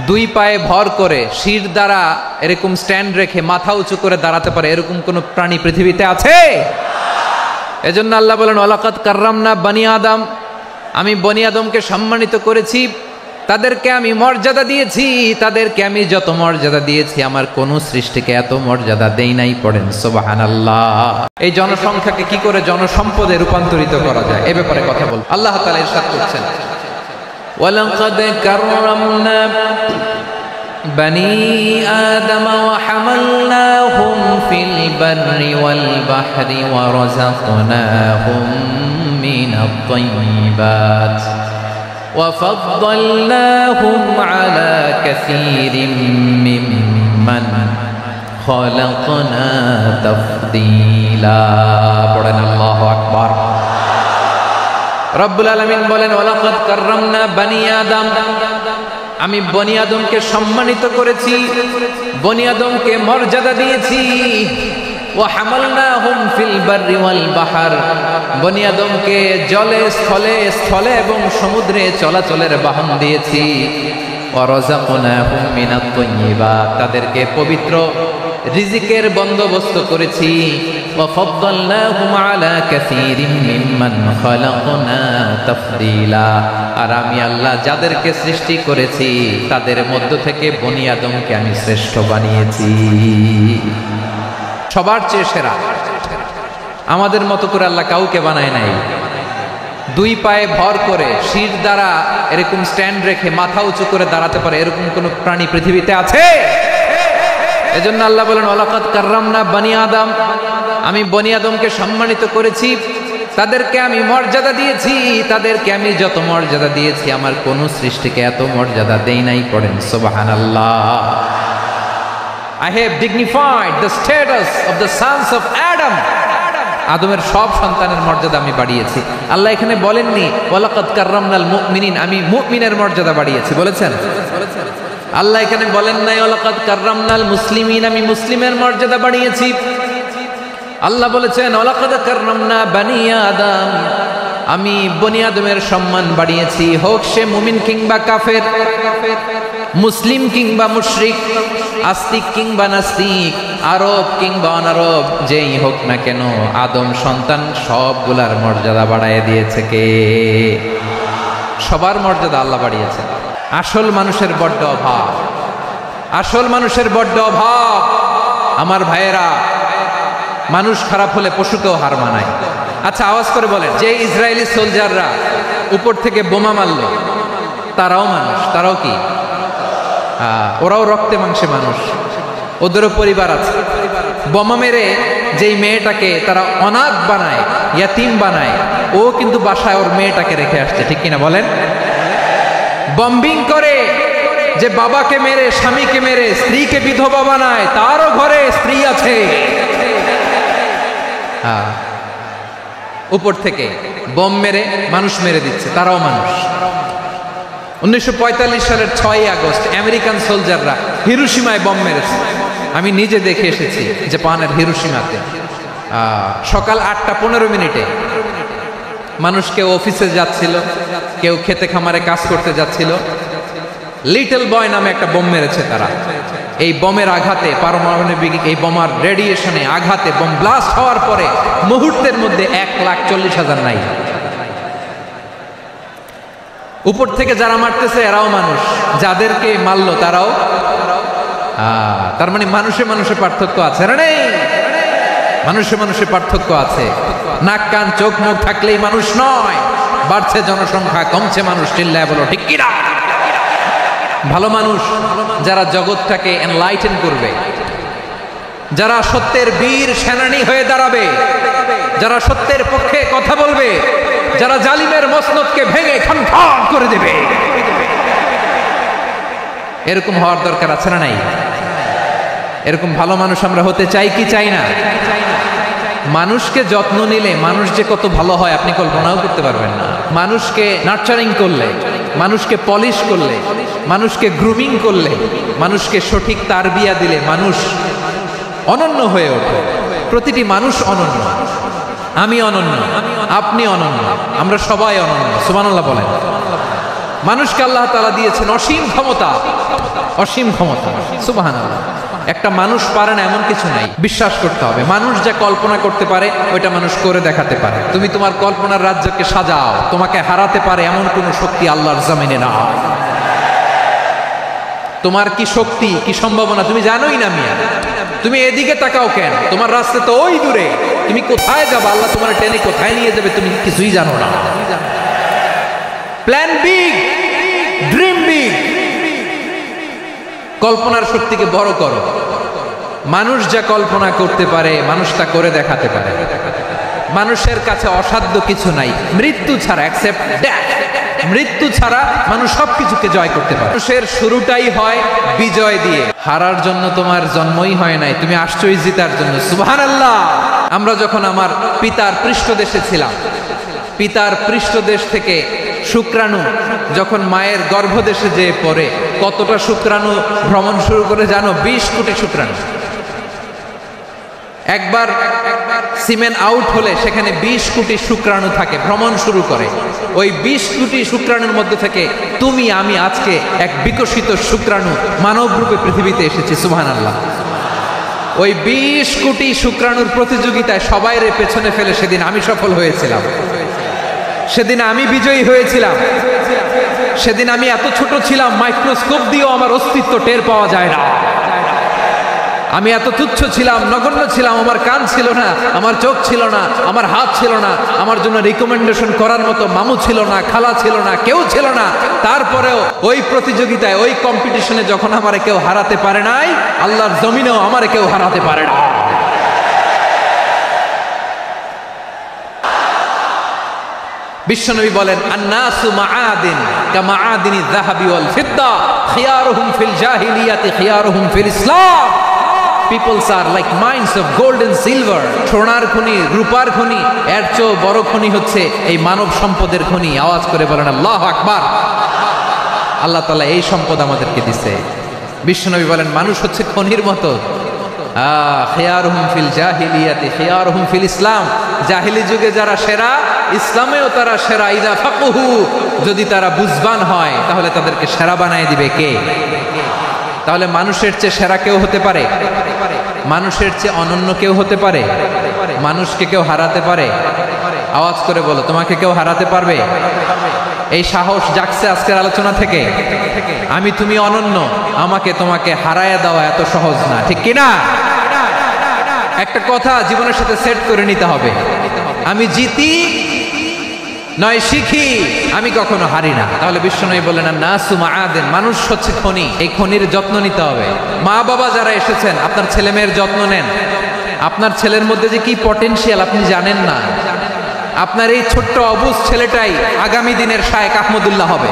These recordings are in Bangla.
দুই পায়ে ভর করে শির দ্বারা এরকম স্ট্যান্ড রেখে মাথা উঁচু করে দাঁড়াতে পারে এরকম কোন প্রাণী পৃথিবীতে আছে? এজন্য আল্লাহ বলেন ওয়ালাকাদ কাররামনা বনি আদম, আমি বনি আদমকে সম্মানিত করেছি, তাদেরকে আমি মর্যাদা দিয়েছি। তাদেরকে আমি যত মর্যাদা দিয়েছি আমার কোন সৃষ্টিকে এত মর্যাদা দেই নাই। পড়েন সুবহানাল্লাহ। এই জনসংখ্যাকে কি করে জনসম্পদে রূপান্তরিত করা যায় এ ব্যাপারে কথা বল। আল্লাহ তাআলা ইরশাদ করছেন ওয়ালাকাদ কাররামনা বনি আদম ওয়া হামালনাহুম ফিল বাররি ওয়াল বাহরি ওয়া রাযাকনাহুম মিনাত তাইয়্যিবাত وفضلناهم على كثير ممن خلقنا تفضيلا পড়েন আল্লাহু আকবার। রব্বুল আলামিন বলেন ওয়ালাকাদ কাররামনা বনি আদম, আমি বনি আদমকে সম্মানিত করেছি, বনি আদমকে মর্যাদা দিয়েছি। ওয়া হামালনাহুম ফিল বাররি ওয়াল বাহর, বনি আদমকে জলে স্থলে স্থলে এবং সমুদ্রে চলাচলের বাহন দিয়েছি। ওয়া রাযাকনাহুম মিনাত তাইয়্যিবাত, তাদেরকে পবিত্র রিজিকের বন্দোবস্ত করেছি। ওয়া ফাদ্দালনাহুম আলা কাসীরিম মিম্মান খালাকনা তাফদীলা, আর আমি আল্লাহ যাদেরকে সৃষ্টি করেছি তাদের মধ্য থেকে বনি আদমকে আমি শ্রেষ্ঠ বানিয়েছি, সবার চেয়ে সেরা। আমাদের মতো করে আল্লাহ কাউকে বানায় নাই। দুই পায়ে ভর করে শির দ্বারা এরকম স্ট্যান্ড রেখে মাথা উঁচু করে দাঁড়াতে পারে এরকম কোন প্রাণী পৃথিবীতে আছে? এজন্য আল্লাহ বলেন ওয়ালাকাদ কাররামনা বনি আদম, আমি বনি আদমকে সম্মানিত করেছি, তাদেরকে আমি মর্যাদা দিয়েছি। তাদেরকে আমি যত মর্যাদা দিয়েছি আমার কোন সৃষ্টিকে এত মর্যাদা দেই নাই। পড়েন সুবহানাল্লাহ। I have dignified the status of the sons of Adam. আদমের সব সন্তানের মর্যাদা আমি বাড়িয়েছি। আল্লাহ এখানে বলেননি ওয়ালাকাদ কাররামনাল মুমিনিন, আমি মুমিনের মর্যাদা বাড়িয়েছি, বলেছেন? আল্লাহ এখানে বলেন নাই ওয়ালাকাদ কাররামনাল মুসলিমিন, আমি মুসলিমের মর্যাদা বাড়িয়েছি। আল্লাহ বলেছেন ওয়ালাকাদ কাররামনা বনি আদম, আমি বনি আদমের সম্মান বাড়িয়েছি, হোক সে মুমিন কিংবা কাফের, মুসলিম কিংবা মুশরিক, আস্তিক কিংবা নাস্তিক, আরব কিংবা অনারব, যেই হোক না কেন আদম সন্তান সবগুলার মর্যাদা বাড়ায় দিয়েছে কে? সবার মর্যাদা আল্লাহ বাড়িয়েছে। আসল মানুষের বড্ড অভাব, আসল মানুষের বড্ড অভাব। আমার ভাইয়েরা, মানুষ খারাপ হলে পশুকেও হার মানায়। আচ্ছা আওয়াজ করে বলেন, যে ইসরায়েলি সোলজাররা উপর থেকে বোমা মারল তারাও মানুষ? তারাও কি? ওরাও রক্তে মাংসে মানুষ, ওদেরও পরিবার আছে। বোমা মেরে যেই মেয়েটাকে তারা অনাথ বানায়, ইয়াতিম বানায়, ও কিন্তু বাসায় ওর মেয়েটাকে রেখে আসছে, ঠিক কিনা বলেন? বম্বিং করে যে বাবাকে মেরে, স্বামীকে মেরে স্ত্রীকে বিধবা বানায়, তারও ঘরে স্ত্রী আছে। উপর থেকে বোম মেরে মানুষ মেরে দিচ্ছে, তারাও মানুষ। 1945 সালের 6 আগস্ট আমেরিকান সোলজাররা হিরোশিমায় বোম মেরেছে। আমি নিজে দেখে এসেছি জাপানের হিরোশিমাতে। সকাল 8:15 মানুষ কেউ অফিসে যাচ্ছিল, কেউ খেতে খামারে কাজ করতে যাচ্ছিল। লিটল বয় নামে একটা বোম মেরেছে তারা। এই বোমের আঘাতে, পারমাণবিক এই বোমার রেডিয়েশনে আঘাতে বোম ব্লাস্ট হওয়ার পরে মুহূর্তের মধ্যে 1,40,000 নাই। উপর থেকে যারা মারতেছে এরাও মানুষ, যাদেরকে মারলো তারাও। তার মানে মানুষে মানুষে পার্থক্য আছে না? নেই, মানুষে মানুষে পার্থক্য আছে। নাক কান চোখ মুখ থাকলেই মানুষ নয়। বাড়ছে জনসংখ্যা, কমছে মানুষ, চিল্লায় বলো ঠিক কিনা? ভালো মানুষ যারা জগৎটাকে এনলাইটেন করবে, যারা সত্যের বীর সেনানী হয়ে দাঁড়াবে, যারা সত্যের পক্ষে কথা বলবে, যারা জালিমের মসনদকে ভেঙে খানখান করে দেবে, এরকম হওয়ার দরকার আছে না নাই? এরকম ভালো মানুষ আমরা হতে চাই কি চাই না? মানুষকে যত্ন নিলে মানুষ যে কত ভালো হয় আপনি কল্পনাও করতে পারবেন না। মানুষকে নার্চারিং করলে, মানুষকে পলিশ করলে, মানুষকে গ্রুমিং করলে, মানুষকে সঠিক তারবিয়া দিলে মানুষ অনন্য হয়ে ওঠে। প্রতিটি মানুষ অনন্য। আমি অনন্য, আপনি অনন্য, আমরা সবাই অনন্য। সুবহানাল্লাহ বলেন। মানুষকে আল্লাহ তাআলা দিয়েছেন অসীম ক্ষমতা। অসীম ক্ষমতা। সুবহানাল্লাহ। একটা মানুষ পারে না এমন কিছু নাই, বিশ্বাস করতে হবে। মানুষ যা কল্পনা করতে পারে ওইটা মানুষ করে দেখাতে পারে। তুমি তোমার কল্পনার রাজ্যকে সাজাও, তোমাকে হারাতে পারে এমন কোন শক্তি আল্লাহর জমিনে না। তোমার কি শক্তি, কি সম্ভাবনা তুমি জানোই না মিয়া। তুমি এদিকে তাকাও কেন? তোমার রাস্তা তো ওই দূরে। তুমি কোথায় যাবে, আল্লাহ তোমার টেনে কোথায় নিয়ে যাবে তুমি কিছুই জানো না। প্ল্যান বিগ, ড্রিম বিগ, কল্পনার শক্তিকে বড় করো। মানুষ যা কল্পনা করতে পারে মানুষ তা করে দেখাতে পারে। মানুষের কাছে অসাধ্য কিছু নাই, মৃত্যু ছাড়া, এক্সেপ্ট ডেথ। মৃত্যু ছাড়া মানুষ সবকিছুকে জয় করতে পারে। মানুষের শুরুটাই হয় বিজয় দিয়ে। হারার জন্য তোমার জন্মই হয় নাই, তুমি আসছই জিতার জন্য। সুবহানাল্লাহ। আমরা যখন আমার পিতার পৃষ্ঠদেশে ছিলাম, পিতার পৃষ্ঠদেশ থেকে শুক্রাণু যখন মায়ের গর্ভদেশে যেয়ে পড়ে, কতটা শুক্রাণু ভ্রমণ শুরু করে জানো? 20 কোটি শুক্রাণু। একবার সিমেন আউট হলে সেখানে 20 কোটি শুক্রাণু থাকে, ভ্রমণ শুরু করে। ওই 20 কোটি শুক্রাণুর মধ্যে থেকে তুমি আমি আজকে এক বিকশিত শুক্রাণু মানব রূপে পৃথিবীতে এসেছি। সুবহানাল্লাহ। ওই 20 কোটি শুক্রাণুর প্রতিযোগিতায় সবাইরে পেছনে ফেলে সেদিন আমি সফল হয়েছিলাম। সেদিন আমি বিজয়ী হয়েছিলাম। সেদিন আমি এত ছোট ছিলাম, মাইক্রোস্কোপ দিয়েও আমার অস্তিত্ব টের পাওয়া যায় না। আমি এত তুচ্ছ ছিলাম, নগণ্য ছিলাম। আমার কান ছিল না, আমার চোখ ছিল না, আমার হাত ছিল না, আমার জন্য রিকমেন্ডেশন করার মতো মামু ছিল না, খালা ছিল না, কেউ ছিল না। তারপরেও ওই প্রতিযোগিতায়, ওই কম্পিটিশনে যখন আমারে কেউ হারাতে পারে নাই, আল্লাহর জমিনেও আমারে কেউ হারাতে পারে না। বিশ্বনবী বলেন, আন্নাসু মাআদিন কামাআদিনিয যাহাবি ওয়াল ফিদ্দা খিয়ারুহুম ফিল জাহিলিয়াতি খিয়ারুহুম ফিল ইসলাম। Peoples are like mines of gold and silver. সোনার খনি, রূপার খনি, এর চেয়ে বড় খনি হচ্ছে এই মানব সম্পদের খনি। আওয়াজ করে বলেন আল্লাহু আকবার। আল্লাহ তাআলা এই সম্পদ আমাদেরকে দিয়েছে। বিশ্বনবী বলেন, মানুষ হচ্ছে খনির মতো। খিয়ারুহুম ফিল জাহিলিয়াতি খিয়ারুহুম ফিল ইসলাম। জাহিলি যুগে যারা সেরা, ইসলামেও তারা সেরা। ইদা ফাকুহু, যদি তারা বুঝবান হয় তাহলে তাদেরকে সেরা বানায় দিবে কে? তাহলে মানুষের চেয়ে সেরা কেউ হতে পারে? মানুষের চেয়ে অনন্য কেউ হতে পারে? মানুষকে কেউ হারাতে পারে? আওয়াজ করে বলো, তোমাকে কেউ হারাতে পারবে? এই সাহস জাগছে আজকের আলোচনা থেকে। আমি তুমি অনন্য, আমাকে তোমাকে হারায়া দেওয়া এত সহজ না, ঠিক কিনা? একটা কথা জীবনের সাথে সেট করে নিতে হবে, আমি জিতি নয় শিখি, আমি কখনো হারি না। তাহলে বিশ্বনবী বললেন, নাসু মাআদিন, মানুষ হচ্ছে খনি। এই খনির যত্ন নিতে হবে। মা বাবা যারা এসেছেন, আপনার ছেলে মেয়ের যত্ন নেন। আপনার ছেলের মধ্যে যে কি পটেনশিয়াল আপনি জানেন না। আপনার এই ছোট্ট অবুঝ ছেলেটাই আগামী দিনের শায়েখ আহমদুল্লাহ হবে।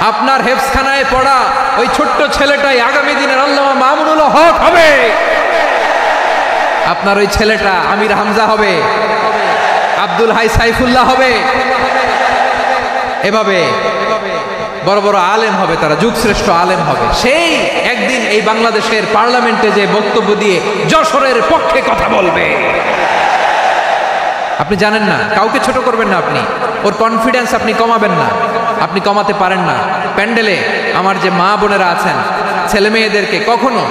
আপনার হেফজখানায় পড়া ওই ছোট্ট ছেলেটাই আগামী দিনের আল্লামা মামুনুল হক হবে। আপনার ওই ছেলেটা আমির হামজা হবে, আব্দুল হাই সাইফুল্লাহ হবে। এভাবে বড় বড় আলেম হবে, তারা যুগশ্রেষ্ঠ আলেম হবে। সেই একদিন এই বাংলাদেশের পার্লামেন্টে যে বক্তব্য দিয়ে যশোরের পক্ষে কথা বলবে। আপনি জানেন না, কাউকে ছোট করবেন না আপনি। ওর কনফিডেন্স আপনি কমাবেন না, আপনি কমাতে পারেন না। প্যান্ডেলে আমার যে মা বোনেরা আছেন, ছেলে মেয়েদেরকে কখনো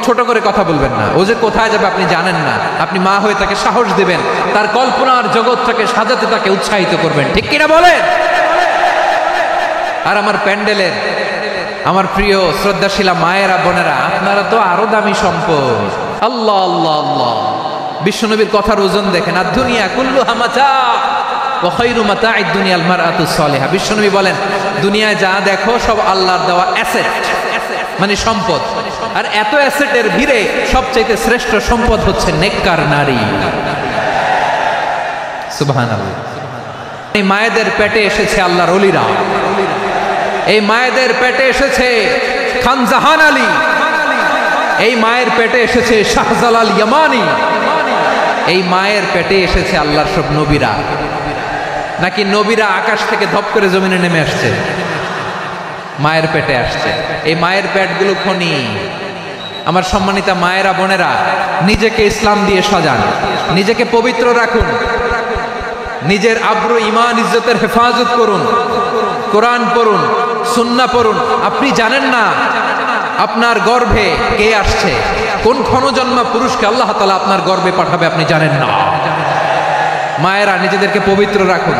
ছোট করে কথা বলবেন না। ও যে কোথায় যাবে আপনি জানেন না। আপনি মা হয়ে তাকে সাহস দিবেন, তার কল্পনার জগৎটাকে সাজাতে তাকে উৎসাহিত করবেন, ঠিক কিনা বলেন? আর আমার প্যান্ডেলের আমার প্রিয় শ্রদ্ধাশীলা মায়েরা বোনেরা, আপনারা তো আরো দামি সম্পদ। আল্লাহ আল্লাহ আল্লাহ। বিশ্বনবীর কথার ওজন দেখেন, আদ-দুনিয়া কুল্লুহা মাতা ওয়া খায়রু মাতা'আদ দুনিয়াল মারআতুস সালিহা। বিশ্বনবী বলেন, দুনিয়ায় যা দেখো সব আল্লাহর দেওয়া অ্যাসেট, মানে সম্পদ। আর এত অ্যাসেটের ভিড়ে সবচাইতে শ্রেষ্ঠ সম্পদ হচ্ছে নেককার নারী। সুবহানাল্লাহ। এই মায়েদের পেটে এসেছে আল্লাহর ওলিরা, এই মায়েদের পেটে এসেছে খান জাহান আলী, এই মায়ের পেটে এসেছে শাহজালাল ইয়ামানি, এই মায়ের পেটে এসেছে আল্লাহর সব নবীরা। নাকি নবীরা আকাশ থেকে ধপ করে জমিনে নেমে আসছে? মায়ের পেটে আসছে। এই মায়ের পেটগুলো খনি। আমার সম্মানিতা মায়েরা বোনেরা, নিজেকে ইসলাম দিয়ে সাজান, নিজেকে পবিত্র রাখুন, নিজের আব্রু ইমান ইজ্জতের হেফাজত করুন, কোরআন পড়ুন, সুন্নাহ পড়ুন। আপনি জানেন না আপনার গর্ভে কে আসছে, কোন ক্ষণজন্মা পুরুষকে আল্লাহ তাআলা আপনার গর্ভে পাঠাবে আপনি জানেন না। মায়েরা নিজেদেরকে পবিত্র রাখুন,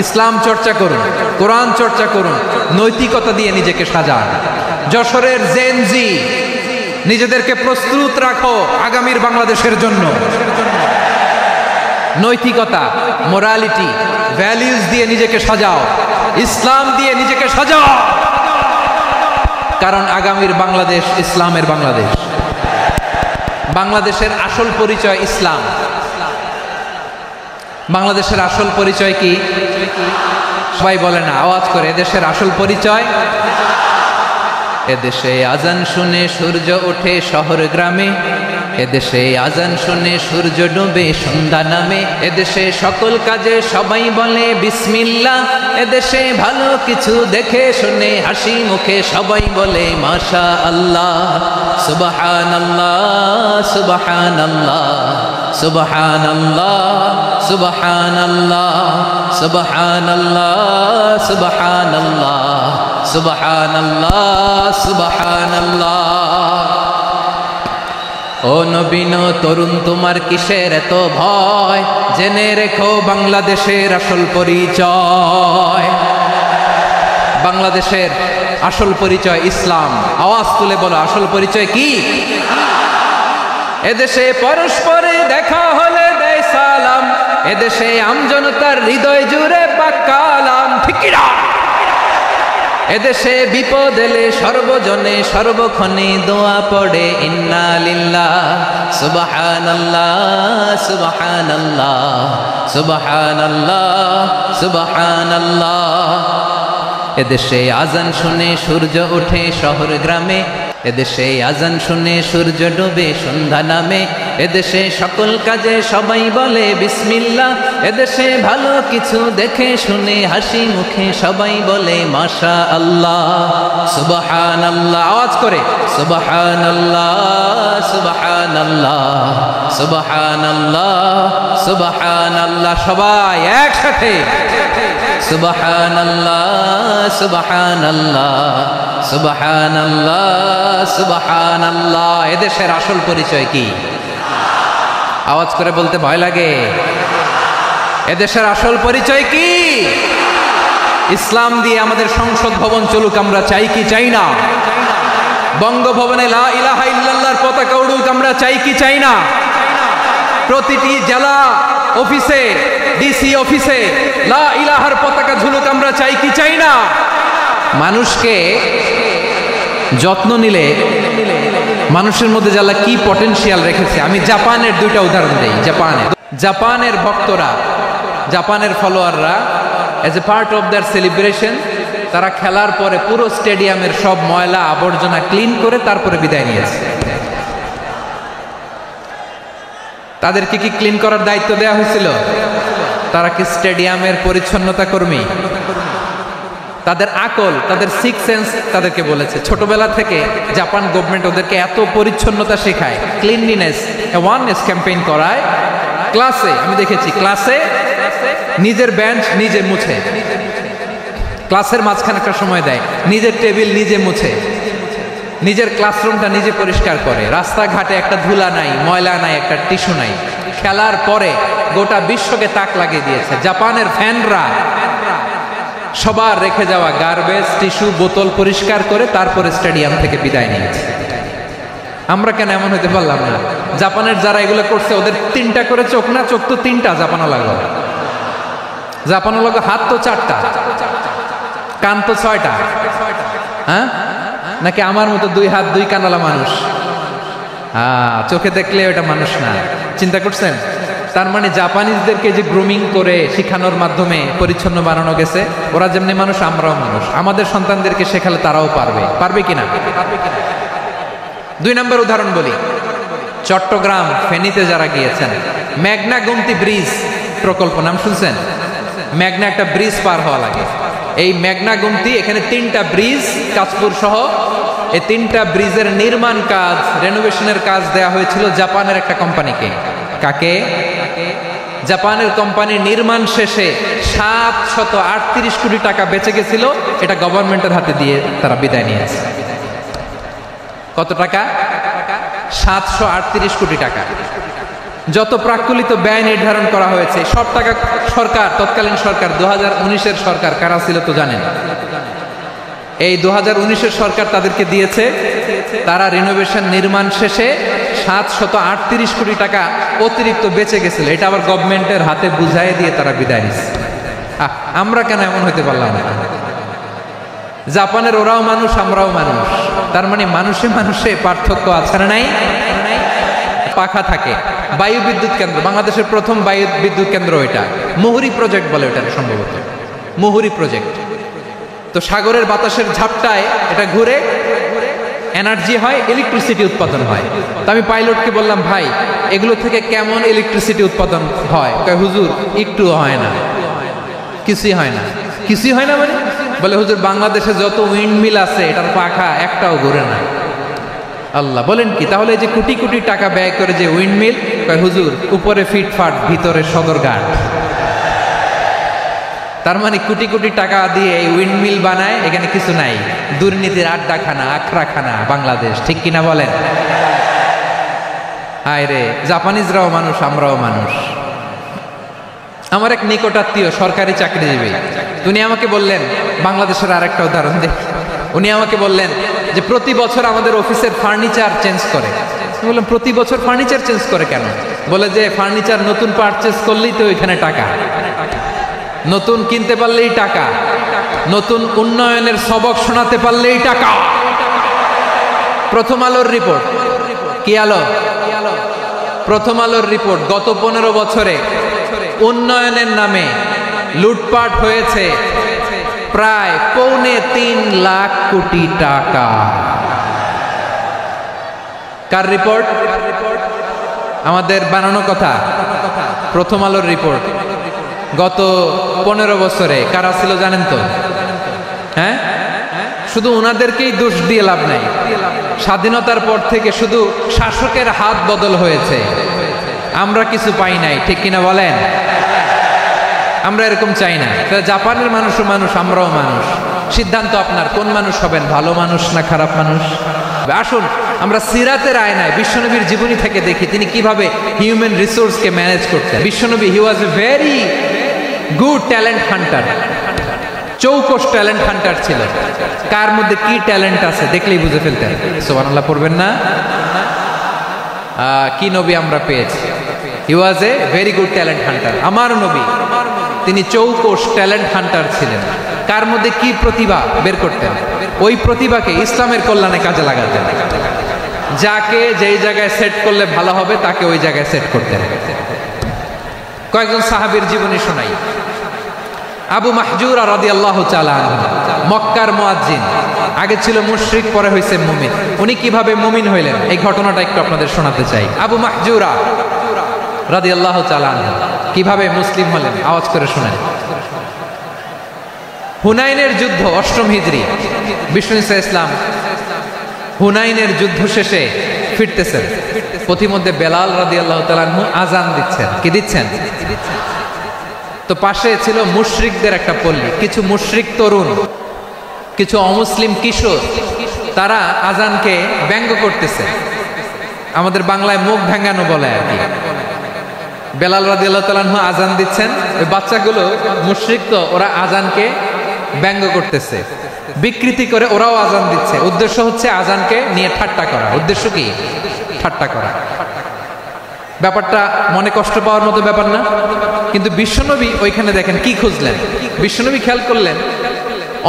ইসলাম চর্চা করুন, কোরআন চর্চা করুন, নৈতিকতা দিয়ে নিজেকে সাজান। যশোরের জেনজি নিজেদেরকে প্রস্তুত রাখো আগামীর বাংলাদেশের জন্য। নৈতিকতা, মোরালিটি, ভ্যালিউজ দিয়ে নিজেকে সাজাও, ইসলাম দিয়ে নিজেকে সাজাও, কারণ আগামীর বাংলাদেশ ইসলামের বাংলাদেশ। বাংলাদেশের আসল পরিচয় ইসলাম। বাংলাদেশের আসল পরিচয় কি? সবাই বলে না, আওয়াজ করে, এদেশের আসল পরিচয়। এদেশে আজান শুনে সূর্য ওঠে শহর গ্রামে, এদেশে আজান শুনে সূর্য ডুবে সন্ধ্যা নামে, এদেশে সকল কাজে সবাই বলে বিসমিল্লাহ, এদেশে ভালো কিছু দেখে শুনে হাসি মুখে সবাই বলে মাশা আল্লাহ। সুবহানাল্লাহ সুবহানাল্লাহ সুবহানাল্লাহ সুবহানাল্লাহ সুবহানাল্লাহ সুবহানাল্লাহ সুবহানাল্লাহ সুবহানাল্লাহ। ও নবীন তরুণ তোমার কিসের এত ভয়, জেনে রেখো বাংলাদেশের আসল পরিচয়। বাংলাদেশের আসল পরিচয় ইসলাম। আওয়াজ তুলে বলো, আসল পরিচয় কি? এদেশে পরস্পরে দেখা হলে দেয় সালাম, এদেশে আমজনতার হৃদয় জুড়ে পাক কালাম। ঠিক কি না? এদেশে বিপদ এলে সর্বজনে সর্বক্ষণে দোয়া পড়ে ইন্না লিল্লাহ সুবহানাল্লাহ সুবহানাল্লাহ সুবহানাল্লাহ সুবহানাল্লাহ। এদেশে আজান শুনে সূর্য ওঠে শহর গ্রামে, এদেশে আজান শুনে সূর্য ডুবে সন্ধ্যা নামে, এদেশে সকল কাজে সবাই বলে বিসমিল্লাহ, এদেশে ভালো কিছু দেখে শুনে হাসি মুখে সবাই বলে মাশা আল্লাহ। সুবহানাল্লাহ, আওয়াজ করে সুবহানাল্লাহ সুবহানাল্লাহ সুবহানাল্লাহ সুবহানাল্লাহ। সবাই একসাথে সুবহানাল্লাহ সুবহানাল্লাহ সুবহানাল্লাহ সুবহানাল্লাহ। এদেশের আসল পরিচয় কি? আওয়াজ করে বলতে ভয় লাগে। এদেশের আসল পরিচয় কি? ইসলাম দিয়ে আমাদের সংসদ ভবন চলুক, আমরা চাই কি চাই না? বঙ্গভবনে লা ইলাহা ইল্লাল্লাহর পতাকা উড়ুক, আমরা চাই কি চাই না? প্রতিটি জেলা অফিসে, ডিসি অফিসে লা ইলাহার পতাকা ঝুলুক, আমরা চাই কি চাই না? মানুষকে যত্ন নিলে মানুষের মধ্যে যারা কি পটেনশিয়াল রেখেছে। আমি জাপানের দুইটা উদাহরণ দেই। জাপানের ভক্তরা, জাপানের ফলোয়াররা as a part of their celebration, তারা খেলার পরে পুরো স্টেডিয়ামের সব ময়লা আবর্জনা ক্লিন করে তারপরে বিদায় নিয়েছে। তাদেরকে কি ক্লিন করার দায়িত্ব দেওয়া হয়েছিল? তারা কি স্টেডিয়ামের পরিচ্ছন্নতা কর্মী? তাদের আকল, তাদের সিক্স সেন্স তাদেরকে বলেছে। ছোটবেলা থেকে জাপান গভর্নমেন্ট ওদেরকে এত পরিচ্ছন্নতা শেখায়, ক্লিনলিনেস অ্যাওয়ারনেস ক্যাম্পেইন করায়। ক্লাসে আমি দেখেছি, ক্লাসে নিজের বেঞ্চ নিজে মুছে, ক্লাসের মাঝখানে একটা সময় দেয়, নিজের টেবিল নিজে মুছে, নিজের ক্লাসরুমটা নিজে পরিষ্কার করে। রাস্তাঘাটে একটা ধুলা নাই, ময়লা নাই, একটা টিস্যু নাই। খেলার পরে গোটা বিশ্বকে তাক লাগিয়ে দিয়েছে। জাপানের ফ্যানরা সবার রেখে যাওয়া গার্বেজ, টিস্যু, বোতল পরিষ্কার করে তারপরে স্টেডিয়াম থেকে বিদায় নিয়েছে। আমরা কেন এমন হতে পারলাম না? জাপানের যারা এগুলো করছে ওদের তিনটা করে চোখ না? চোখ তো তিনটা, জাপানো লাগলো। জাপানো লাগলো হাত তো চারটা, কান তো ছয়টা। হ্যাঁ, নাকি আমার মতো দুই হাত দুই কানালা মানুষ? চোখে দেখলে ওটা মানুষ না। চিন্তা করছেন? তার মানে জাপানিজদেরকে যে গ্রুমিং করে শিখানোর মাধ্যমে পরিচ্ছন্ন বানানো গেছে। ওরা যেমনি মানুষ, আমরাও মানুষ। আমাদের সন্তানদেরকে শেখালে তারাও পারবে। পারবে কিনা? দুই নম্বর উদাহরণ বলি। চট্টগ্রাম ফেনীতে যারা গিয়েছেন, মেঘনা গোমতী ব্রিজ প্রকল্প নাম শুনছেন? মেঘনা একটা ব্রিজ পার হওয়া লাগে। এই মেঘনা গোমতী, এখানে তিনটা ব্রিজ, কাশপুর সহ এই তিনটা ব্রিজের নির্মাণ কাজ, রেনোভেশনের কাজ দেয়া হয়েছিল জাপানের একটা কোম্পানিকে। কাকে? জাপানের কোম্পানির নির্মাণ শেষে 738 কোটি টাকা বেঁচে গেছিল, এটা গভর্নমেন্টের হাতে দিয়ে তারা বিদায় নিয়েছে। কত টাকা? 738 কোটি টাকা। যত প্রাক্কলিত ব্যয় নির্ধারণ করা হয়েছে সব টাকা সরকার, তৎকালীন সরকার 2019-এর সরকার কারা ছিল তো জানেন? এই 2019-এর সরকার তাদেরকে দিয়েছে। তারা রিনোভেশন নির্মাণ শেষে 738 কোটি টাকা অতিরিক্ত বেঁচে গেছিল, এটা আবার গভর্নমেন্টের হাতে বুঝাই দিয়ে তারা বিদায় নিচ্ছে। আমরা কেন এমন হইতে পারলাম না? জাপানের ওরাও মানুষ, আমরাও মানুষ, তার মানে মানুষে মানুষে পার্থক্য আছে না নাই? পাখা থাকে। বায়ু বিদ্যুৎ কেন্দ্র, বাংলাদেশের প্রথম বায়ু বিদ্যুৎ কেন্দ্র এটা, মুহুরী প্রজেক্ট বলে এটা সম্ভবত, মুহুরী প্রজেক্ট। তো সাগরের বাতাসের ঝাপটায় এটা ঘুরে এনার্জি হয়, ইলেকট্রিসিটি উৎপাদন হয়। তো আমি পাইলটকে বললাম, ভাই এগুলো থেকে কেমন ইলেকট্রিসিটি উৎপাদন হয়? কয় হুজুর একটু হয় না, কিছুই হয় না। কিছুই হয় না মানে? বলে হুজুর বাংলাদেশে যত উইন্ড মিল আছে এটার পাখা একটাও ঘুরে না। আল্লাহ, বলেন কি? তাহলে এই যে কোটি কোটি টাকা ব্যয় করে যে উইন্ড মিল, কয় হুজুর উপরে ফিটফাট ভিতরে সদরঘাট। তার মানে কোটি কোটি টাকা দিয়ে এই উইন্ড মিল বানায়, এখানে কিছু নাই। দুর্নীতির আড্ডাখানা, আখড়াখানা বাংলাদেশ, ঠিক কিনা বলেন? হায় রে, জাপানিজরাও মানুষ, আমরাও মানুষ। আমার এক নিকটাত্মীয় সরকারি চাকরিজীবী, উনি আমাকে বললেন, বাংলাদেশের আরেকটা উদাহরণ দেখ। উনি আমাকে বললেন যে প্রতি বছর আমাদের অফিসের ফার্নিচার চেঞ্জ করে। বললাম প্রতি বছর ফার্নিচার চেঞ্জ করে কেন? বলে যে ফার্নিচার নতুন পারচেজ করলেই তো ওইখানে টাকা, নতুন কিনতে পারলেই টাকা, নতুন উন্নয়নের সবক শোনাতে পারলেই টাকা। প্রথম আলোর রিপোর্ট, কি আলো? প্রথম আলোর রিপোর্ট, গত 15 বছরে উন্নয়নের নামে লুটপাট হয়েছে প্রায় 3.25 লাখ কোটি টাকা। কার রিপোর্ট? আমাদের বানানো কথা। প্রথম আলোর রিপোর্ট। গত 15 বছরে কারা ছিল জানেন তো? হ্যাঁ, শুধু ওনাদেরকেই দোষ দিয়ে লাভ নাই। স্বাধীনতার পর থেকে শুধু শাসকের হাত বদল হয়েছে, আমরা কিছু পাই নাই, ঠিক কিনা বলেন? আমরা এরকম চাই না। জাপানের মানুষও মানুষ, আমরাও মানুষ। সিদ্ধান্ত আপনার, কোন মানুষ হবেন, ভালো মানুষ না খারাপ মানুষ? আসুন আমরা সিরাতের আয়নায় বিশ্বনবীর জীবনী থেকে দেখি তিনি কিভাবে হিউম্যান রিসোর্সকে ম্যানেজ করতেন। বিশ্বনবী, he was a very good talent hunter, চৌকস ট্যালেন্ট হান্টার ছিল। কার মধ্যে কি ট্যালেন্ট আছে দেখলেই বুঝে ফেলতেন। সুবহানাল্লাহ পড়বেন না? কি নবী আমরা পেয়েছি! He was a very good talent hunter. আমার নবী তিনি চৌকস ট্যালেন্ট হান্টার ছিলেন। কার মধ্যে কি প্রতিভা বের করতেন, ওই প্রতিভাকে ইসলামের কল্যাণে কাজে লাগাতেন। যাকে যেই জায়গায় সেট করলে ভালো হবে তাকে ওই জায়গায় সেট করতেন। কয়েকজন সাহাবীর জীবনী শোনাই। আবু মাহজুরা রাদিয়াল্লাহু তাআলা আনহু, মক্কার মুয়াজ্জিন, আগে ছিল মুশরিক, পরে হইছে মুমিন। উনি কিভাবে মুমিন হইলেন এই ঘটনাটা একটু আপনাদের শোনাতে চাই। আবু মাহজুরা রাদিয়াল্লাহু তাআলা আনহু কিভাবে মুসলিম হলেন, আওয়াজ করে শুনেন। হুনাইনের যুদ্ধ, 8ম হিজরি, বিষ্ণু ঈসা ইসলাম হুনাইনের যুদ্ধ শেষে ফিরতেছেন। পথিমধ্যে বেলাল রাদিয়াল্লাহু তাআলা আনহু আজান দিচ্ছেন। কি দিচ্ছেন? তো পাশে ছিল মুশরিকদের একটা পল্লী, কিছু মুশরিক তরুণ, কিছু অমুসলিম কিশোর, তারা আজানকে ব্যঙ্গ করতেছে। আমাদের বাংলায় মুখ ভেঙ্গানো বলে আর কি। বেলাল রাদিয়াল্লাহু তাআলা আনহু আজান দিচ্ছেন, ওই বাচ্চাগুলো মুশরিক, তো ওরা আজানকে ব্যঙ্গ করতেছে, বিকৃতি করে ওরাও আজান দিচ্ছে। উদ্দেশ্য হচ্ছে আজানকে নিয়ে ঠাট্টা করা। উদ্দেশ্য কি? ঠাট্টা করা। ব্যাপারটা মনে কষ্ট পাওয়ার মতো ব্যাপার না? কিন্তু বিশ্বনবী ওইখানে দেখেন কি খুঁজলেন। বিশ্বনবী খেয়াল করলেন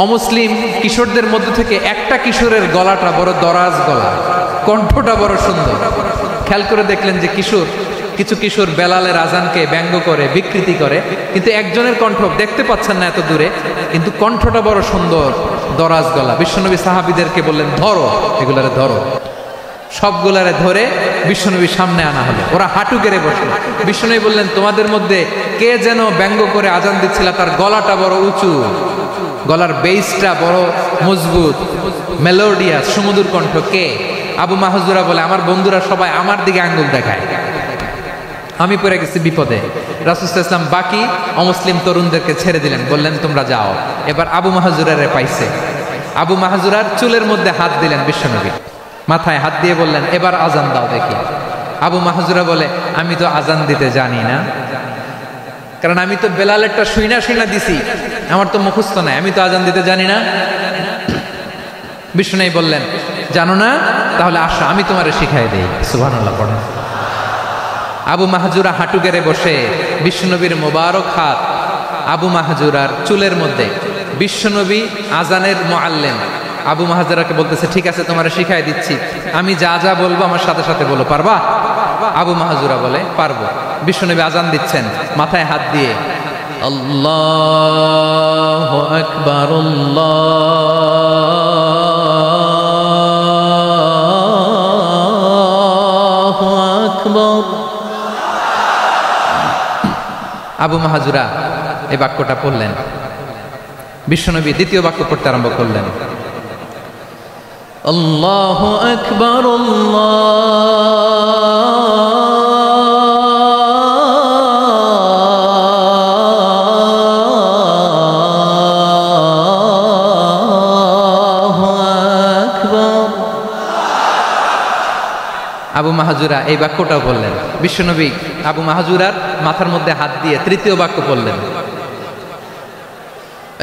অমুসলিম কিশোরদের মধ্য থেকে একটা কিশোরের গলাটা বড় দরাজ গলা, কণ্ঠটা বড় সুন্দর। খেয়াল করে দেখলেন যে কিছু কিশোর বেলালের আজানকে ব্যঙ্গ করে, বিকৃতি করে, কিন্তু একজনের কণ্ঠ দেখতে পাচ্ছেন না এত দূরে, কিন্তু কণ্ঠটা বড় সুন্দর, দরাজ গলা। বিশ্বনবী সাহাবীদেরকে বললেন, ধরো এগুলারে, ধরো। সবগুলারে ধরে বিশ্বনবীর সামনে আনা হলো। ওরা হাঁটু গেড়ে বসলো। বিশ্বনবী বললেন, তোমাদের মধ্যে কে যেন ব্যঙ্গ করে আজান দিচ্ছিল, তার গলাটা বড় উঁচু, গলার বেসটা বড় মজবুত, মেলোডিয়াস, সুমধুর কণ্ঠ। কে? আবু মাহজুরা বলে, আমার বন্ধুরা সবাই আমার দিকে আঙ্গুল দেখায়, আমি পড়ে গেছি বিপদে। রাসূল সাল্লাল্লাহু আলাইহি ওয়াসাল্লাম বাকি অমুসলিম তরুণদেরকে ছেড়ে দিলেন, বললেন তোমরা যাও। এবার আবু মাহজুরারে পাইছে। আবু মাহজুরার চুলের মধ্যে হাত দিলেন বিশ্বনবী, মাথায় হাত দিয়ে বললেন এবার আজান দাও দেখি। আবু মাহজুরা বলে আমি তো আজান দিতে জানি না, কারণ আমি তো বেলালেরটা শুইনা দিছি, আমার তো মুখস্থ নাই, আমি তো আজান দিতে জানি না। বিষ্ণু বললেন জানো না, তাহলে আসো আমি তোমারে শিখাই দেই। সুবহানাল্লাহ পড়েন। আবু মাহজুরা হাঁটু গেড়ে বসে বিশ্বনবীর মোবারক হাত আবু মাহজুরার চুলের মধ্যে। বিশ্বনবী আজানের মুআল্লিম আবু মাহজুরাকে বলতেছে ঠিক আছে তোমারে শিখাই দিচ্ছি, আমি যা যা বলবো আমার সাথে সাথে বলো, পারবা? আবু মাহজুরা বলে পারবো। বিশ্বনবী আজান দিচ্ছেন মাথায় হাত দিয়ে, আল্লাহু আকবার আল্লাহু আকবার। আবু মাহজুরা এই বাক্যটা পড়লেন। বিশ্বনবী দ্বিতীয় বাক্য পড়তে আরম্ভ করলেন, আল্লাহু আকবার আল্লাহু আকবার। আবু মাহজুরা এই বাক্যটাও বললেন। বিশ্বনবী আবু মাহজুরার মাথার মধ্যে হাত দিয়ে তৃতীয় বাক্য বললেন,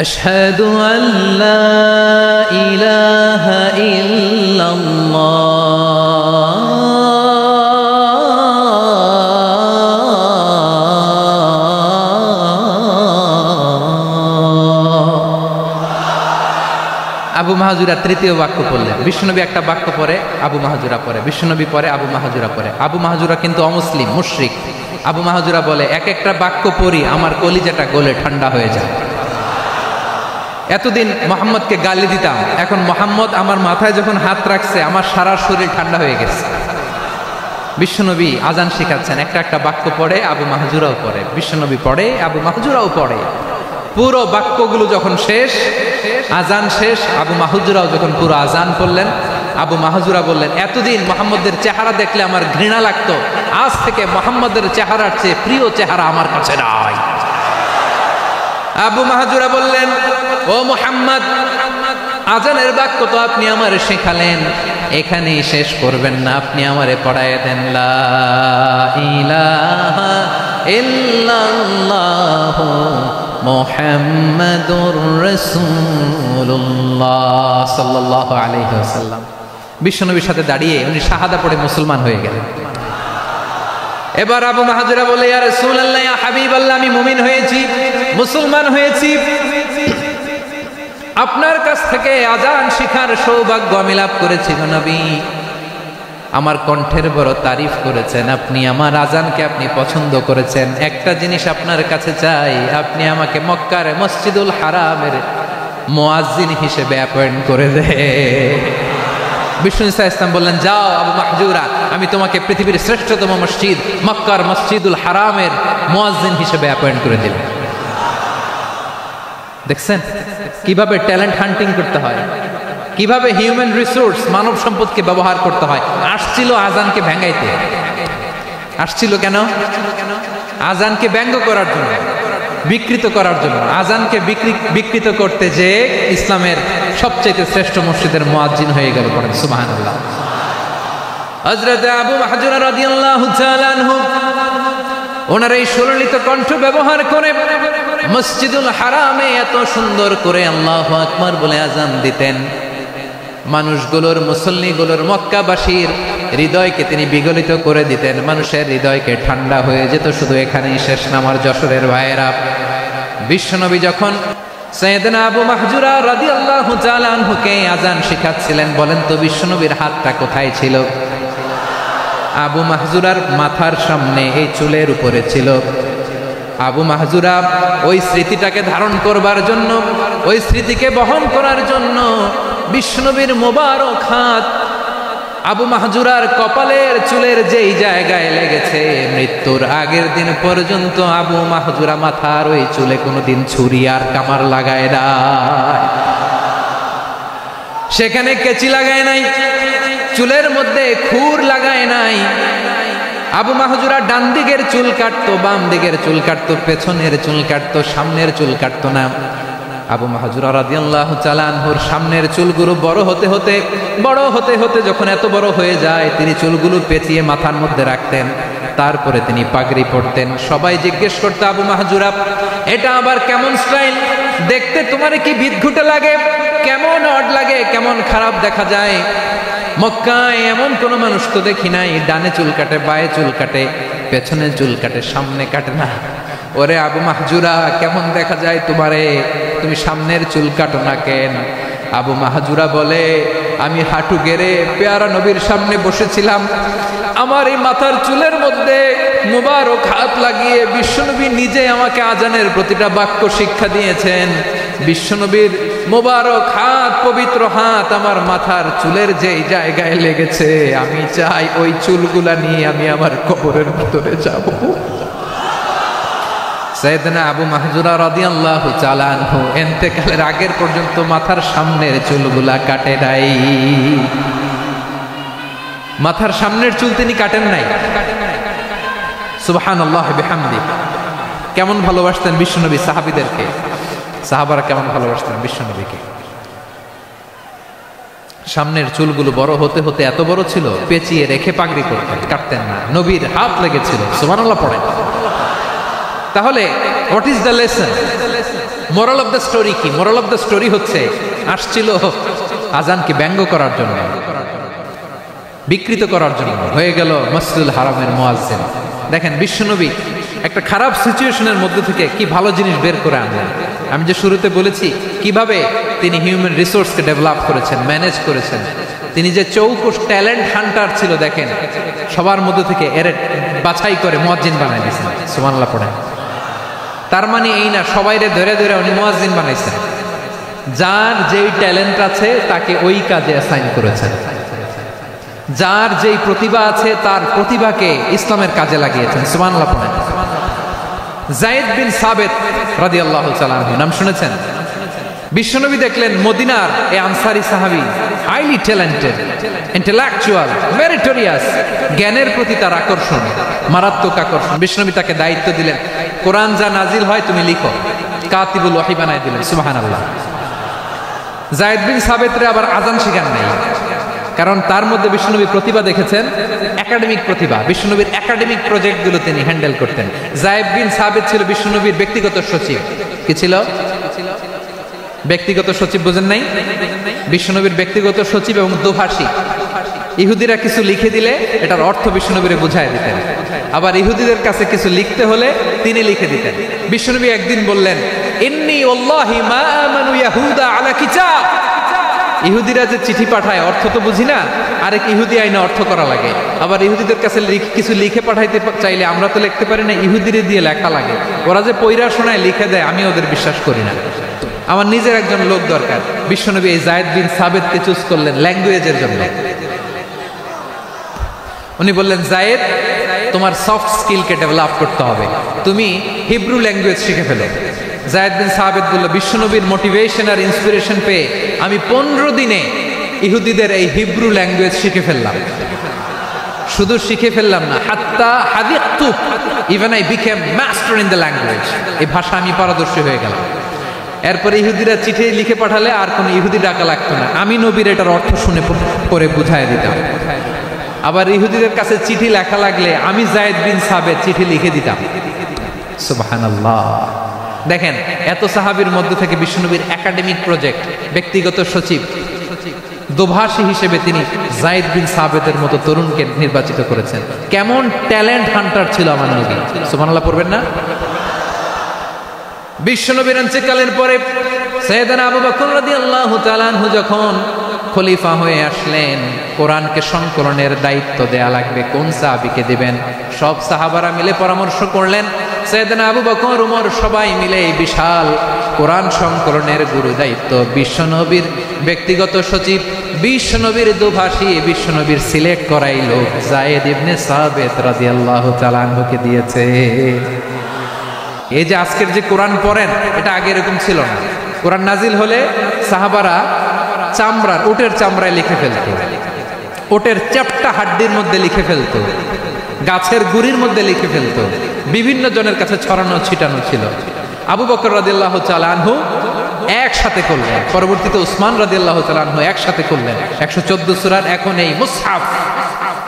আশহাদু আল্লা ইলাহা ইল্লাল্লাহ আবু মাহজুরা তৃতীয় বাক্য পড়লেন। বিশ্বনবী একটা বাক্য পরে আবু মাহজুরা পরে, বিশ্বনবী পরে আবু মাহজুরা পরে। আবু মাহজুরা কিন্তু অমুসলিম মুশরিক। আবু মাহজুরা বলে এক একটা বাক্য পড়ি আমার কলিজাটা গলে ঠান্ডা হয়ে যায়। এতদিন মোহাম্মদকে গালি দিতাম, এখন মোহাম্মদ আমার মাথায় যখন হাত রাখছে আমার সারা শরীর ঠান্ডা হয়ে গেছে। বিশ্বনবী আজান শিখাচ্ছেন, একটা একটা বাক্য পড়ে আবু মাহজুরাও পড়ে, বিশ্বনবী পড়ে আবু মাহজুরাও পড়ে। পুরো বাক্যগুলো যখন শেষ, আজান শেষ, আবু মাহজুরাও যখন পুরো আজান পড়লেন, আবু মাহজুরা বললেন এতদিন মোহাম্মদের চেহারা দেখলে আমার ঘৃণা লাগতো, আজ থেকে মোহাম্মদের চেহারার চেয়ে প্রিয় চেহারা আমার কাছে নাই। আবু মাহজুরা বললেন ও মুহাম্মদ, আজানের বাক্য তো আপনি আমারে শেখালেন, এখানেই শেষ করবেন না, আপনি আমারে পড়ায় দেন লা ইলাহা ইল্লাল্লাহু মুহাম্মাদুর রাসূলুল্লাহ সাল্লাল্লাহু আলাইহি ওয়াসাল্লাম। বিশ্বনবীর সাথে দাঁড়িয়ে উনি শাহাদা পড়ে মুসলমান হয়ে গেলেন। এবার আবু মাহজুরা বলে ইয়া রাসূলুল্লাহ ইয়া হাবিবাল্লাহ, আমি মুমিন হয়েছি, মুসলমান হয়েছি, আপনার কাছ থেকে আজান শিখার সৌভাগ্য আমি লাভ করেছি গো নবী। আমার কণ্ঠের বড় তারিফ করেছেন আপনি, আমার আজানকে আপনি পছন্দ করেছেন। একটা জিনিস আপনার কাছে চাই, আপনি আমাকে মক্কার মসজিদুল হারামের মুয়াজ্জিন হিসেবে অ্যাপয়েন্ট করে দে। বিষ্ণু ইসলাম বললেন যাও আবু মাহজুরা, আমি তোমাকে পৃথিবীর শ্রেষ্ঠতম মসজিদ মক্কার মসজিদুল হারামের মুয়াজ্জিন হিসেবে অ্যাপয়েন্ট করে দিলেন। দেখছেন কিভাবে ট্যালেন্ট হান্টিং করতে হয়, কিভাবে হিউম্যান রিসোর্স মানব সম্পদকে ব্যবহার করতে হয়। আসছিল আজানকে ভেঙাইতে, আসছিল কেন? আজানকে ব্যঙ্গ করার জন্য, বিকৃত করার জন্য। আজানকে বিকৃত করতে যে ইসলামের সবচেয়ে শ্রেষ্ঠ মসজিদের মুয়াজ্জিন হয়ে গেল। পড়েন সুবহানাল্লাহ। হযরত আবু মাহজুরা রাদিয়াল্লাহু তাআলা আনহু ওনার এই সুললিত কণ্ঠ ব্যবহার করে মসজিদুল হারামে এত সুন্দর করে আল্লাহু আকবার বলে আজান দিতেন। মানুষগুলোর, মুসল্লিগুলোর, মক্কাবাসীর হৃদয়কে তিনি বিগলিত করে দিতেন, মানুষের হৃদয়কে ঠান্ডা হয়ে যেত। শুধু এখানেই শেষ না আমার যশোরের ভাইয়েরা। বিশ্বনবী যখন সাইয়েদনা আবু মাহজুরা রাদিয়াল্লাহু তাআলা আনহুকে আজান শিখাচ্ছিলেন, বলেন তো বিশ্বনবীর হাতটা কোথায় ছিল? আবু মাহজুরার মাথার সামনে, এই চুলের উপরে ছিল। আবু মাহজুরা ওই স্মৃতিটাকে ধারণ করবার জন্য, ওই স্মৃতিকে বহন করার জন্য বিশ্বনবীর মোবারক হাত আবু মাহজুরার কপালের চুলের যেই জায়গায় লেগেছে, মৃত্যুর আগের দিন পর্যন্ত আবু মাহজুরা মাথার ওই চুলে কোনোদিন ছুরি আর কামার লাগায় না, সেখানে কেচি লাগায় নাই, চুলের মধ্যে খুর লাগায় নাই। আবু মাহজুরা ডান দিকের চুল কাটতো, বাম দিকের চুল কাটতো, পেছনের চুল কাটতো, সামনের চুল কাটতো না। আবু মাহজুরা রাদিয়াল্লাহু তাআলা আনহুর সামনের চুলগুলো বড় হতে হতে যখন এত বড় হয়ে যায়, তিনি চুলগুলো পেঁচিয়ে মাথার মধ্যে রাখতেন, তারপরে তিনি পাগড়ি পরতেন। সবাই জিজ্ঞেস করতো, আবু মাহজুরা এটা আবার কেমন স্টাইল? দেখতে তোমার কি বিদঘুটে লাগে? কেমন অড লাগে, কেমন খারাপ দেখা যায়? মক্কায় এমন কোন মানুষ তো দেখি নাই ডানে চুল কাটে, বায়ে চুল কাটে, পেছনে চুল কাটে, সামনে কাটে না। ওরে আবু মাহজুরা কেমন দেখা যায় তোমারে? তুমি সামনের চুল কাটো না কেন? আবু মাহজুরা বলে, আমি হাঁটু গেড়ে পেয়ারা নবীর সামনে বসেছিলাম, আমার এই মাথার চুলের মধ্যে মুবারক হাত লাগিয়ে বিশ্বনবী নিজে আমাকে আজানের প্রতিটা বাক্য শিক্ষা দিয়েছেন। বিশ্বনবীর মোবারক হাত, পবিত্র হাত আমার মাথার চুলের যেই জায়গায় লেগেছে, আমি চাই ওই চুলগুলা নিয়ে আমি আমার কবরের ভিতরে যাব। সাইয়েদনা আবু মাহজুরা রাদিয়াল্লাহু তাআলা আনহু ইন্তেকালের আগের পর্যন্ত মাথার সামনের চুলগুলা কাটে নাই। মাথার সামনের চুল তিনি কাটেন নাই। সুবহানাল্লাহ বিহামদি। কেমন ভালোবাসতেন বিশ্বনবী সাহাবীদেরকে, সাহাবারা কেমন ভালোবাসতেন বিশ্বনবীকে। সামনের চুলগুলো বড় হতে হতে এত বড় ছিল, পেঁচিয়ে রেখে পাগড়ি করতেন, কাটতেন না। নবীর হাত লেগেছিল। সুবহানাল্লাহ পড়েন। তাহলে what is the lesson? Moral of the story কি? মোরাল অফ দ্য স্টোরি হচ্ছে, আসছিল আজানকে ব্যঙ্গ করার জন্য, বিকৃত করার জন্য, হয়ে গেল মসজিদুল হারামের মুয়াজ্জিন। দেখেন বিশ্বনবী একটা খারাপ সিচুয়েশনের মধ্যে থেকে কি ভালো জিনিস বের করে আনলেন। আমি যে শুরুতে বলেছি কিভাবে তিনি হিউম্যান রিসোর্সকে ডেভেলপ করেছেন, ম্যানেজ করেছেন। তিনি যে চৌকুশ ট্যালেন্ট হান্টার ছিল, দেখেন সবার মধ্যে থেকে এর বাছাই করে মুয়াজ্জিন বানাই দিয়েছেন। সুবহানাল্লাহ পড়েন। তার মানে এই না সবাইরে ধরে ধরে উনি মুয়াজ্জিন বানাইছেন। যার যেই ট্যালেন্ট আছে তাকে ওই কাজে অ্যাসাইন করেছেন। যার যেই প্রতিভা আছে তার প্রতিভাকে ইসলামের কাজে লাগিয়েছেন। সুবহানাল্লাহ পড়েন। যায়েদ বিন সাবিত রাদিয়াল্লাহু তাআলা আনহু নাম শুনেছেন? বিশ্বনবী দেখলেন মদিনার এই আনসারী সাহাবী হাইলি ট্যালেন্টেড, ইন্টেলেকচুয়াল, মেরিটোরিয়াস, জ্ঞানের প্রতি তার আকর্ষণ, মারাত্মক আকর্ষণ। বিশ্বনবী তাকে দায়িত্ব দিলেন, কোরআন যা নাজিল হয় তুমি লিখো। কাতিবুল ওহী বানায় দিলেন। সুবহানাল্লাহ। যায়েদ বিন সাবিতরে আবার আজান শেখান নাই, কারণ তার মধ্যে বিশ্বনবী প্রতিভা দেখেছেন, একাডেমিক প্রতিভা। বিশ্বনবীর একাডেমিক প্রজেক্টগুলো তিনি হ্যান্ডেল করতেন। যায়েদ বিন সাবিত ছিল বিশ্বনবীর ব্যক্তিগত সচিব। কি ছিল? ব্যক্তিগত সচিব। বোঝেন নাই? বিশ্বনবীর ব্যক্তিগত সচিব এবং দোভাষী। ইহুদিরা কিছু লিখে দিলে এটার অর্থ বিশ্বনবীরে বুঝায় দিতেন। আবার ইহুদিদের কাছে কিছু লিখতে হলে তিনি লিখে দিতেন। বিশ্বনবী একদিন বললেন, ইন্নী ওয়াল্লাহি মা আমানু ইয়াহুদা আলা কিতাব। ইহুদিরা যে চিঠি পাঠায় অর্থ তো বুঝি না, আরেক ইহুদি আইনে অর্থ করা লাগে। আবার ইহুদিদের কাছে কিছু লিখে পাঠাইতে চাইলে আমরা তো লিখতে পারি না, ইহুদিরে দিয়ে লেখা লাগে। ওরা যে পয়রা শোনায় লিখে দেয়, আমি ওদের বিশ্বাস করি না। আমার নিজের একজন লোক দরকার। বিশ্বনবী এই যায়েদ বিন সাবিতকে চুজ করলেন ল্যাঙ্গুয়েজের জন্য। উনি বললেন, যায়েদ তোমার সফট স্কিলকে ডেভেলপ করতে হবে, তুমি হিব্রু ল্যাঙ্গুয়েজ শিখে ফেলো। যায়েদ বিন সাবিত বলল, বিশ্বনবীর মোটিভেশন আর ইন্সপিরেশন পেয়ে আমি 15 দিনে ইহুদিদের এই হিব্রু ল্যাঙ্গুয়েজ শিখে ফেললাম। শুধু শিখে ফেললাম না, হাত্তা হাদিকতু, even I became master in the language. এই ভাষা আমি পারদর্শী হয়ে গেলাম। এরপরে ইহুদিরা চিঠি লিখে পাঠালে আর কোনো ইহুদি ডাকা লাগতো না, আমি নবীর এটার অর্থ শুনে পরে বুঝাই দিতাম। আবার ইহুদিদের কাছে চিঠি লেখা লাগলে আমি যায়েদ বিন সাবিত চিঠি লিখে দিতাম। সুবহানাল্লাহ। দেখেন এত সাহাবীর মধ্যে থেকে বিশ্বনবীর একাডেমিক প্রজেক্ট, ব্যক্তিগত সচিব, দোভাষী হিসেবে তিনি যায়েদ বিন সাবিতের মতো তরুণকে নির্বাচিত করেছেন। কেমন ট্যালেন্ট হান্টার ছিল আমার নবী। সুবহানাল্লাহ পড়বেন না? বিশ্বনবীর ইন্তেকালের পরে সাইয়েদনা আবু বকর রাদিয়াল্লাহু তাআলা আনহু যখন খলিফা হয়ে আসলেন, কোরআনকে সংকলনের দায়িত্ব দেয়া লাগবে, কোন সাহাবীকে দিবেন? সব সাহাবারা মিলে পরামর্শ করলেন। সাইয়েদনা আবু বকর, উমর সবাই মিলে এই বিশাল কোরআন সংকলনের গুরু দায়িত্ব বিশ্বনবীর ব্যক্তিগত সচিব, বিশ্বনবীর দোভাষী, বিশ্বনবীর সিলেক্ট করাই লোক যায়েদ ইবনে সাবিত রাদিয়াল্লাহু তাআলা আনহুকে দিয়েছে। এই যে আজকের যে কোরআন পড়েন, এটা আগে এরকম ছিল না। কোরআন নাজিল হলে সাহাবারা উটের চামড়ায় লিখে ফেলতো, উটের চ্যাপ্টা হাড্ডির মধ্যে লিখে ফেলতো। গাছের গুড়ির মধ্যে লিখে ফেলতো, বিভিন্ন জনের কাছে ছড়ানো ছিটানো ছিল। আবু বকর রাদিয়াল্লাহু তাআলা আনহু একসাথে করলেন, পরবর্তীতে উসমান রাদিয়াল্লাহু তাআলা আনহু একসাথে করলেন। 114 সূরার এখন এই মুসহাফ,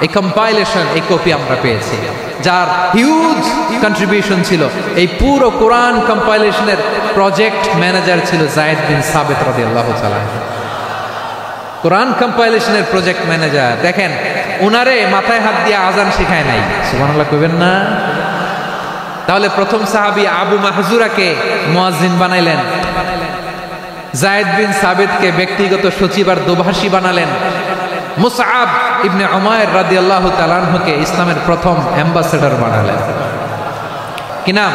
এই কম্পাইলেশন, এই কপি আমরা পেয়েছি, যার হিউজ কন্ট্রিবিউশন ছিল। এই পুরো কোরআন কম্পাইলেশনের প্রজেক্ট ম্যানেজার ছিল যায়েদ বিন সাবিত রাদিয়াল্লাহু তাআলা। কোরআন কম্পাইলেশনের প্রজেক্ট ম্যানেজার, দেখেন উনারে মাথায় হাত দিয়ে আজান শেখায় নাই, সুবহানাল্লাহ কইবেন না? তাহলে প্রথম সাহাবী আবু মাহজুরাকে মুয়াজ্জিন বানাইলেন, যায়েদ বিন সাবিতকে ব্যক্তিগত সচিব আর দোভাষী বানালেন, মুসআব ইবনে উমাইর রাদিয়াল্লাহু তাআলা আনহুকে ইসলামের প্রথম অ্যাম্বাসেডর বানালেন। কি নাম?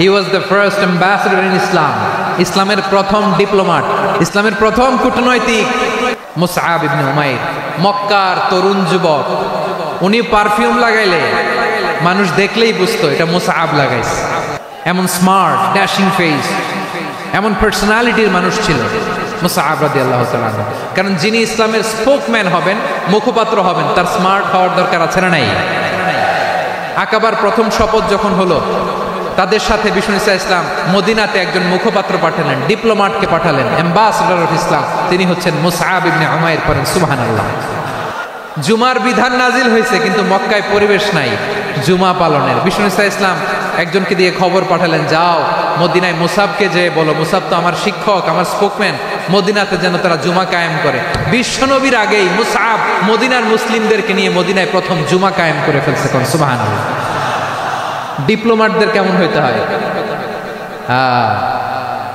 He was the first ambassador in Islam, ইসলামের প্রথম ডিপ্লোম্যাট, ইসলামের প্রথম কূটনৈতিক। মুসআব ইবনে উমাইর মক্কার তরুণ যুবক, উনি পারফিউম লাগাইলে মানুষ দেখলেই বুঝতো এটা মুসআব লাগাইছে। এমন স্মার্ট ড্যাশিং ফেস, এমন পার্সোনালিটির মানুষ ছিল মুসআব রাদিয়াল্লাহু তাআলা। কারণ যিনি ইসলামের স্পোকম্যান হবেন, মুখপাত্র হবেন, তার স্মার্ট হওয়ার দরকার আছে না নাই? আকাবার প্রথম শপথ যখন হলো, তাদের সাথে বিষ্ণু ইসলাম মদিনাতে একজন মুখপাত্র পাঠালেন, ডিপ্লোম্যাটকে পাঠালেন, অ্যাম্বাসেডর অফ ইসলাম, তিনি হচ্ছেন মুসআব ইবনে উমাইর। পড়েন সুবহানাল্লাহ। জুমার বিধান নাজিল হয়েছে, কিন্তু মক্কায় পরিবেশ নাই জুমা পালনের। বিষ্ণু ইসলাম একজনকে দিয়ে খবর পাঠালেন, যাও মদিনায় মুসাবকে যে বলো, মুসাব তো আমার শিক্ষক, আমার স্পোকম্যান, মদিনাতে যেন তারা জুমা কায়েম করে। বিশ্বনবীর আগেই মুসআব মদিনার মুসলিমদেরকে নিয়ে মদিনায় প্রথম জুমা কায়েম করে ফেলছে। কোন সুবহানাল্লাহ। ডিপ্লোম্যাটদের কেমন হইতে হয়,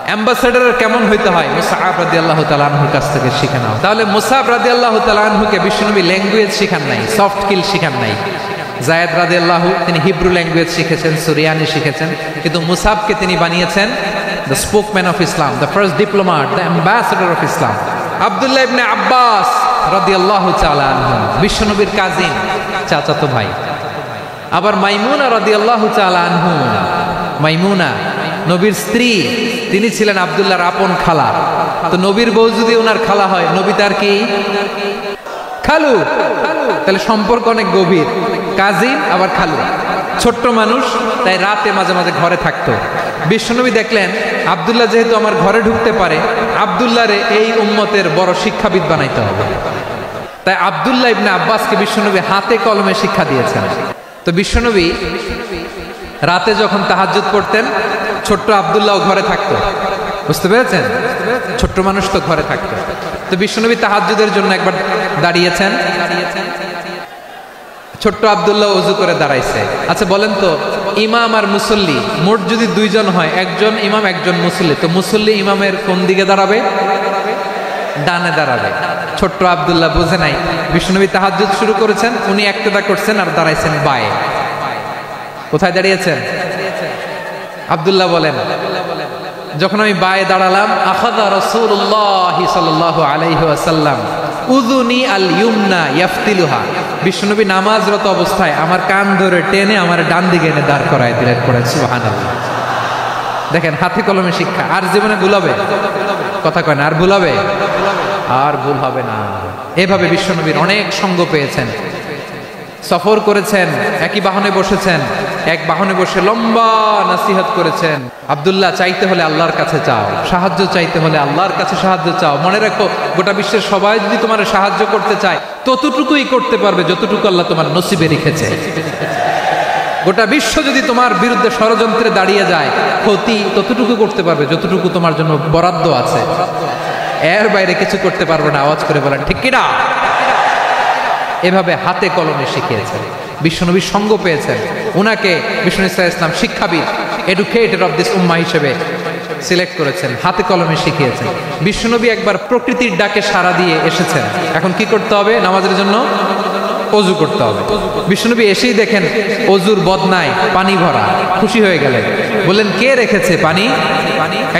অ্যাম্বাসেডরের কেমন হইতে হয়, মুসআব রাদিয়াল্লাহু তাআলা আনহুর কাছ থেকে শিখে নাও। তাহলে মুসআব রাদিয়াল্লাহু তাআলা আনহুকে বিশ্বনবী ল্যাঙ্গুয়েজ শিখান নাই, সফট স্কিল শিখান নাই। যায়েদ রাদিয়াল্লাহু তিনি হিব্রু ল্যাঙ্গুয়েজ শিখেছেন, সুরিয়ানি শিখেছেন, কিন্তু মুসআবকে তিনি বানিয়েছেন the spokesman of Islam, the first diplomat, the ambassador of Islam. আব্দুল্লাহ ইবনে আব্বাস রাদিয়াল্লাহু তাআলা আনহু বিশ্বনবীর কাজিন, চাচাতো ভাই। আবার মাইমুনা রাদিয়াল্লাহু তাআলা আনহু, মাইমুনা নবীর স্ত্রী, তিনি ছিলেন আব্দুল্লাহর আপন খালা। তো নবীর বউ যদি ওনার খালা হয়, নবী তার কি খালু, তাহলে সম্পর্ক অনেক গভীর। কাজিন আবার খালু, ছোট্ট মানুষ, তাই রাতে মাঝে মাঝে ঘরে থাকতো। বিশ্বনবী দেখলেন আব্দুল্লাহ যেহেতু আমার ঘরে ঢুকতে পারে, আব্দুল্লাহরে এই উম্মতের বড় শিক্ষাবিদ বানাইতে হবে। তাই আব্দুল্লাহ ইবনে আব্বাসকে বিশ্বনবী হাতে কলমে শিক্ষা দিয়েছেন। তো বিশ্বনবী রাতে যখন তাহাজ্জুদ পড়তেন, ছোট্ট আব্দুল্লাহ ঘরে থাকতো, বুঝতে পেরেছেন? ছোট্ট মানুষ তো ঘরে থাকতো। তো বিশ্বনবী তাহাজ্জুদের জন্য একবার দাঁড়িয়েছেন, ছোট্ট আব্দুল্লাহ ওযু করে দাঁড়াইছে। আচ্ছা বলেন তো, ইমাম আর মুসল্লি মোট যদি দুইজন হয়, একজন ইমাম একজন মুসল্লি, তো মুসল্লি ইমামের কোন দিকে দাঁড়াবে? ডানে দাঁড়াবে। ছোট্ট আব্দুল্লাহ বুঝে নাই, বিশ্বনবী তাহাজ্জুদ শুরু করেছেন, উনি একতেদা করছেন আর দাঁড়াইছেন বায়ে। কোথায় দাঁড়িয়েছেন? আব্দুল্লাহ বলেন, যখন আমি বায়ে দাঁড়ালাম, আখাযা রাসূলুল্লাহ সাল্লাল্লাহু আলাইহি ওয়াসাল্লাম উযুনি আল ইউমনা ইয়াফতিলুহা, বিশ্বনবী নামাজরত অবস্থায় আমার কান ধরে টেনে আমার ডান দিকে এনে দাঁড় করায় দিলেন। পড়েন সুবহানাল্লাহ। দেখেন হাতে কলমে শিক্ষা। আর জীবনে ভুলাবে? কথা কয় না, আর ভুলাবে? আর ভুল হবে না। এভাবে বিশ্বনবীর অনেক সঙ্গ পেয়েছেন, সফর করেছেন, একই বাহনে বসেছেন, এক বাহনে বসে লম্বা নসিহত করেছেন। আব্দুল্লাহ, চাইতে হলে আল্লাহর কাছে চাও, সাহায্য চাইতে হলে আল্লাহর কাছে সাহায্য চাও। মনে রাখো, গোটা বিশ্বের সবাই যদি তোমার সাহায্য করতে চায়, ততটুকুই করতে পারবে যতটুকু আল্লাহ তোমার নসিবে রেখেছে। গোটা বিশ্ব যদি তোমার বিরুদ্ধে ষড়যন্ত্রে দাঁড়িয়ে যায়, ক্ষতি ততটুকু করতে পারবে যতটুকু তোমার জন্য বরাদ্দ আছে, এর বাইরে কিছু করতে পারবে না। আওয়াজ করে বলেন ঠিক কিনা? এভাবে হাতে কলমে শিখিয়েছেন, বিশ্বনবীর সঙ্গ পেয়েছেন। উনাকে বিষ্ণু ইসলাম শিক্ষাবিদ, এডুকেটর অফ দিস উম্মাহ হিসেবে সিলেক্ট করেছেন, হাতে কলমে শিখিয়েছেন। বিশ্বনবী একবার প্রকৃতির ডাকে সাড়া দিয়ে এসেছেন। এখন কি করতে হবে? নামাজের জন্য ওযু করতে হবে। বিশ্বনবী এসেই দেখেন ওযুর বদনায় পানি ভরা, খুশি হয়ে গেলেন, বললেন কে রেখেছে পানি?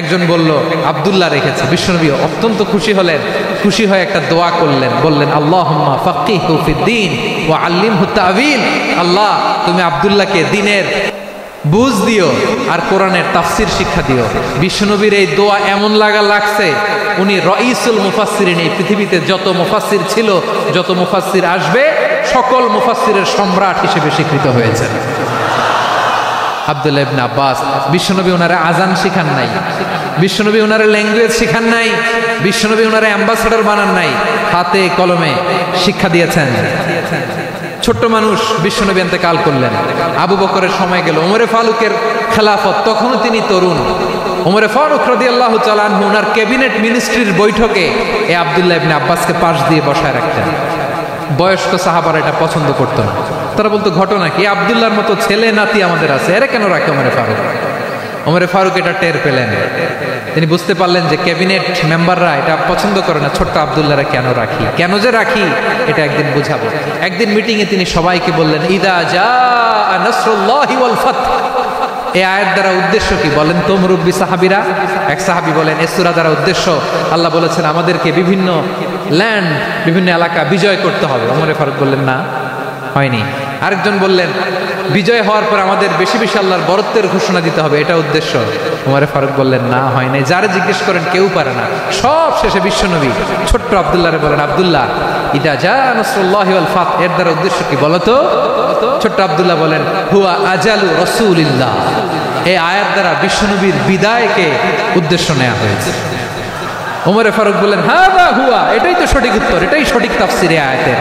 একজন বলল আব্দুল্লাহ রেখেছে। বিশ্বনবী অত্যন্ত খুশি হলেন, খুশি হয়ে একটা দোয়া করলেন, বললেন আল্লাহুম্মা ফাক্কিহু ফিদ্দীন ওয়া আল্লিমহু তা'ওয়ীল। আল্লাহ, তুমি আব্দুল্লাহকে দ্বীনের বুঝ দিও আর কোরআনের তাফসির শিক্ষা দিও। বিশ্বনবীর এই দোয়া এমন লাগছে, উনি রাইসুল মুফাসসিরিন, এই পৃথিবীতে যত মুফাসসির ছিল, যত মুফাসসির আসবে, সকল মুফাসসিরের সম্রাট হিসেবে স্বীকৃত হয়েছেন। আব্দুল্লাহ ইবনে আব্বাস, বিশ্বনবী ওনারা আজান শিখান নাই, বিশ্বনবী ওনারা ল্যাঙ্গুয়েজ শিখান নাই, বিশ্বনবী ওনারা অ্যাম্বাসেডর বানান নাই, হাতে কলমে শিক্ষা দিয়েছেন। ছোট্ট মানুষ বিশ্বনবী ইন্তেকাল করলেন, আবু বকরের সময় গেল, ওমরে ফারুকের খেলাফত, তখনও তিনি তরুণ। ওমরে ফারুক রাদিয়াল্লাহু তাআলা আনহু ওনার ক্যাবিনেট মিনিস্ট্রির বৈঠকে এই আব্দুল্লাহ ইবনে আব্বাসকে পাশ দিয়ে বসায় রাখতেন। বয়স্ক সাহাবারা এটা পছন্দ করতো না, তারা বলতো ঘটনা কি, আব্দুল্লাহর মতো ছেলে নাতি আমাদের আছে, এরা কেন রাখে ওমরে ফারুক? ওমরে ফারুক এটা টের পেলেন, তিনি বুঝতে পারলেন যে ক্যাবিনেট মেম্বাররা এটা পছন্দ করে না, ছোট্ট আব্দুল্লাহরা কেন রাখি, কেন যে রাখি এটা একদিন বুঝাবো। একদিন মিটিংয়ে তিনি সবাইকে বললেন, ইদা জাআ নাসরুল্লাহি ওয়াল ফাত। এই আয়াত দ্বারা উদ্দেশ্য কি বলেন তো মুরব্বী সাহাবীরা? এক সাহাবী বলেন, এই সূরা দ্বারা উদ্দেশ্য, আল্লাহ বলেছেন আমাদেরকে বিভিন্ন ল্যান্ড, বিভিন্ন এলাকা বিজয় করতে হবে। ওমরে ফারুক বললেন না, হয়নি। আরেকজন বললেন, বিজয় হওয়ার পর আমাদের বেশি বেশি আল্লাহর বরত্বের ঘোষণা দিতে হবে, এটা উদ্দেশ্য। ওমরে ফারুক বললেন না, হয় নাই। যারা জিজ্ঞেস করেন কেউ পারে না। সব শেষে বিশ্বনবী ছোট্ট আব্দুল্লাহরে বলেন, আব্দুল্লাহ, ইদা জাআ নাসরুল্লাহি ওয়াল ফাত, এর দ্বারা উদ্দেশ্য কি বলো তো? ছোট্ট আব্দুল্লাহ বলেন, হুয়া আজালু রাসূলিল্লাহ। এই আয়াত দ্বারা বিশ্বনবীর বিদায়কে উদ্দেশ্য নেওয়া হয়েছে। ওমরে ফারুক বললেন, হাযা হুয়া, এটাই তো সঠিক উত্তর, এটাই সঠিক তাফসীর এই আয়াতের।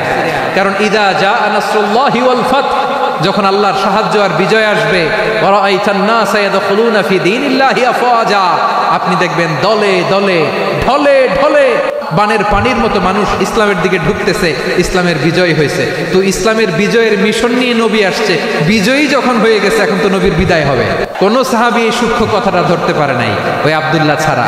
কারণ ইদা জাআ নাসরুল্লাহি ওয়াল ফাত, যখন আল্লাহর সাহায্য আর বিজয় আসবে, ওয়ারাআইতান নাসা ইয়াদখুলুনা ফি দীনিল্লাহি আফওয়াজা, আপনি দেখবেন দলে দলে, ঢলে ঢলে, বানের পানির মতো মানুষ ইসলামের দিকে ঢুকতেছে, ইসলামের বিজয় হয়েছে। তো ইসলামের বিজয়ের মিশন নিয়ে নবী আসছে, বিজয়ী যখন হয়ে গেছে, এখন তো নবীর বিদায় হবে। কোন সাহাবী এই সূক্ষ্ম কথাটা ধরতে পারে নাই, ওই আব্দুল্লাহ ছাড়া।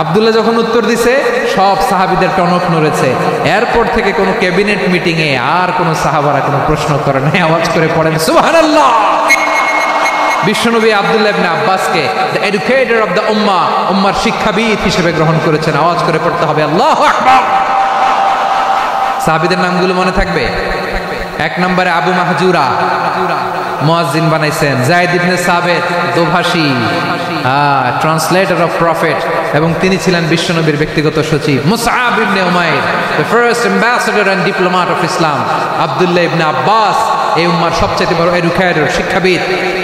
আব্দুল্লাহ যখন উত্তর দিছে, সব সাহাবীদের টনক নড়েছে। এরপর থেকে কোনো ক্যাবিনেট মিটিংয়ে আর কোনো সাহাবারা কোনো প্রশ্ন করে নাই, আওয়াজ করে পড়েন সুবহানাল্লাহ। বিশ্বনবী আব্দুল্লাহ ইবনে আব্বাসকে দ্য এডুকেটর অফ দ্য উম্মাহ, উম্মার শিক্ষাবিদ হিসেবে গ্রহণ করেছেন। আওয়াজ করে পড়তে হবে আল্লাহু আকবার। সাহাবীদের নামগুলো মনে থাকবে? এক নম্বরে আবু মাহজুরা, মুয়াজ্জিন বানাইছেন। যায়েদ ইবনে সাবিত, দোভাষী, ট্রান্সলেটর অফ প্রফেট, এবং তিনি ছিলেন বিশ্বনবীর ব্যক্তিগত সচিব। মুসআব ইবনে উমাইর, the first ambassador and diplomat of Islam. আব্দুল্লাহ ইবনে আব্বাস, এই উম্মার সবচেয়ে বড় এডুকেটর, শিক্ষাবিদ।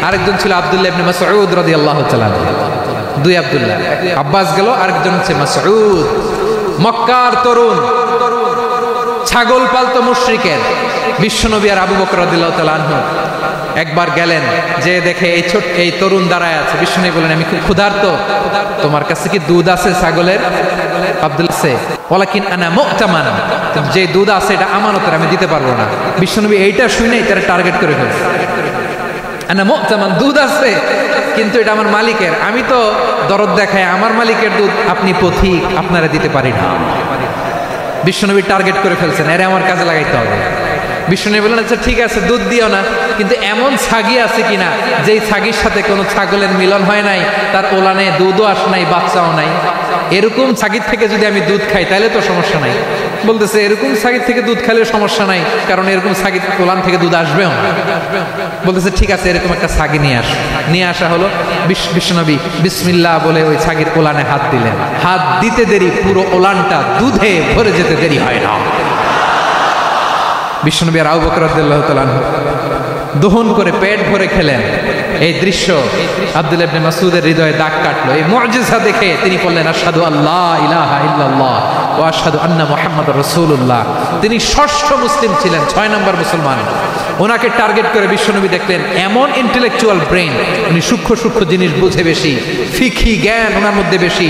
আরেকজন ছিল আব্দুল্লাহ ইবনে মাসউদ রাদিয়াল্লাহু তাআলা। দুই আব্দুল্লাহ, আব্বাস গেল, আরেকজন হচ্ছে মাসউদ। মক্কার তরুণ, ছাগল পালতো মুশরিকের। বিশ্বনবী আর আবু বকর রাদিয়াল্লাহু তাআলা আনহু একবার গেলেন, যে দেখে এই তরুণ দাঁড়ায় আছে। বিশ্বনবী বলেন, আমি খুব ক্ষুধার্ত, তোমার কাছে কি দুধ আছে ছাগলের? আব্দুল্লাহ আছে, ওয়ালাকিন আনা মু'তামান, যে দুধ আছে এটা আমানতের, আমি দিতে পারবো না। বিশ্বনবী এইটা শুনেই তারা টার্গেট করে ফেলছে। আনা মু'তামান, দুধ আছে কিন্তু এটা আমার মালিকের, আমি তো দরদ দেখাই, আমার মালিকের দুধ আপনি পথিক, আপনারা দিতে পারি না। বিশ্বনবী টার্গেট করে ফেলছেন, এরে আমার কাজে লাগাইতে হবে। বিশ্বনবী বললেন, আচ্ছা ঠিক আছে, দুধ দিও না, কিন্তু এমন ছাগি আছে কিনা যেই ছাগির সাথে কোনো ছাগলের মিলন হয় নাই, তার ওলানে দুধও আস নাই, বাচ্চাও নাই, এরকম ছাগির থেকে যদি আমি দুধ খাই তাহলে তো সমস্যা নাই। বলতেছে, এরকম ছাগির থেকে দুধ খাইলে সমস্যা নাই, কারণ এরকম ছাগির ওলান থেকে দুধ আসবেও না। বলতেছে, ঠিক আছে, এরকম একটা ছাগি নিয়ে আস। নিয়ে আসা হলো। বিশ্বনবী বিসমিল্লাহ বলে ওই ছাগির ওলানে হাত দিলেন। হাত দিতে দেরি, পুরো ওলানটা দুধে ভরে যেতে দেরি হয় না। বিশ্বনবী আর আবু বকর রাদিয়াল্লাহু তাআলা আনহু দহন করে পেট ভরে খেলেন। এই দৃশ্য আব্দুল্লাহ ইবনে মাসউদের হৃদয়ে দাগ কাটলো। এই মুআজিজা দেখে তিনি বললেন, আশহাদু আল্লা ইলাহা ইল্লাল্লাহ ওয়া আশহাদু আন্না মুহাম্মাদুর রাসূলুল্লাহ। তিনি ষষ্ঠ মুসলিম ছিলেন, 6 নম্বর মুসলমান। ওনাকে টার্গেট করে বিশ্বনবী দেখলেন এমন ইন্টেলেকচুয়াল ব্রেন, উনি সূক্ষ্ম সূক্ষ্ম জিনিস বুঝে বেশি, ফিকহি জ্ঞান ওনার মধ্যে বেশি।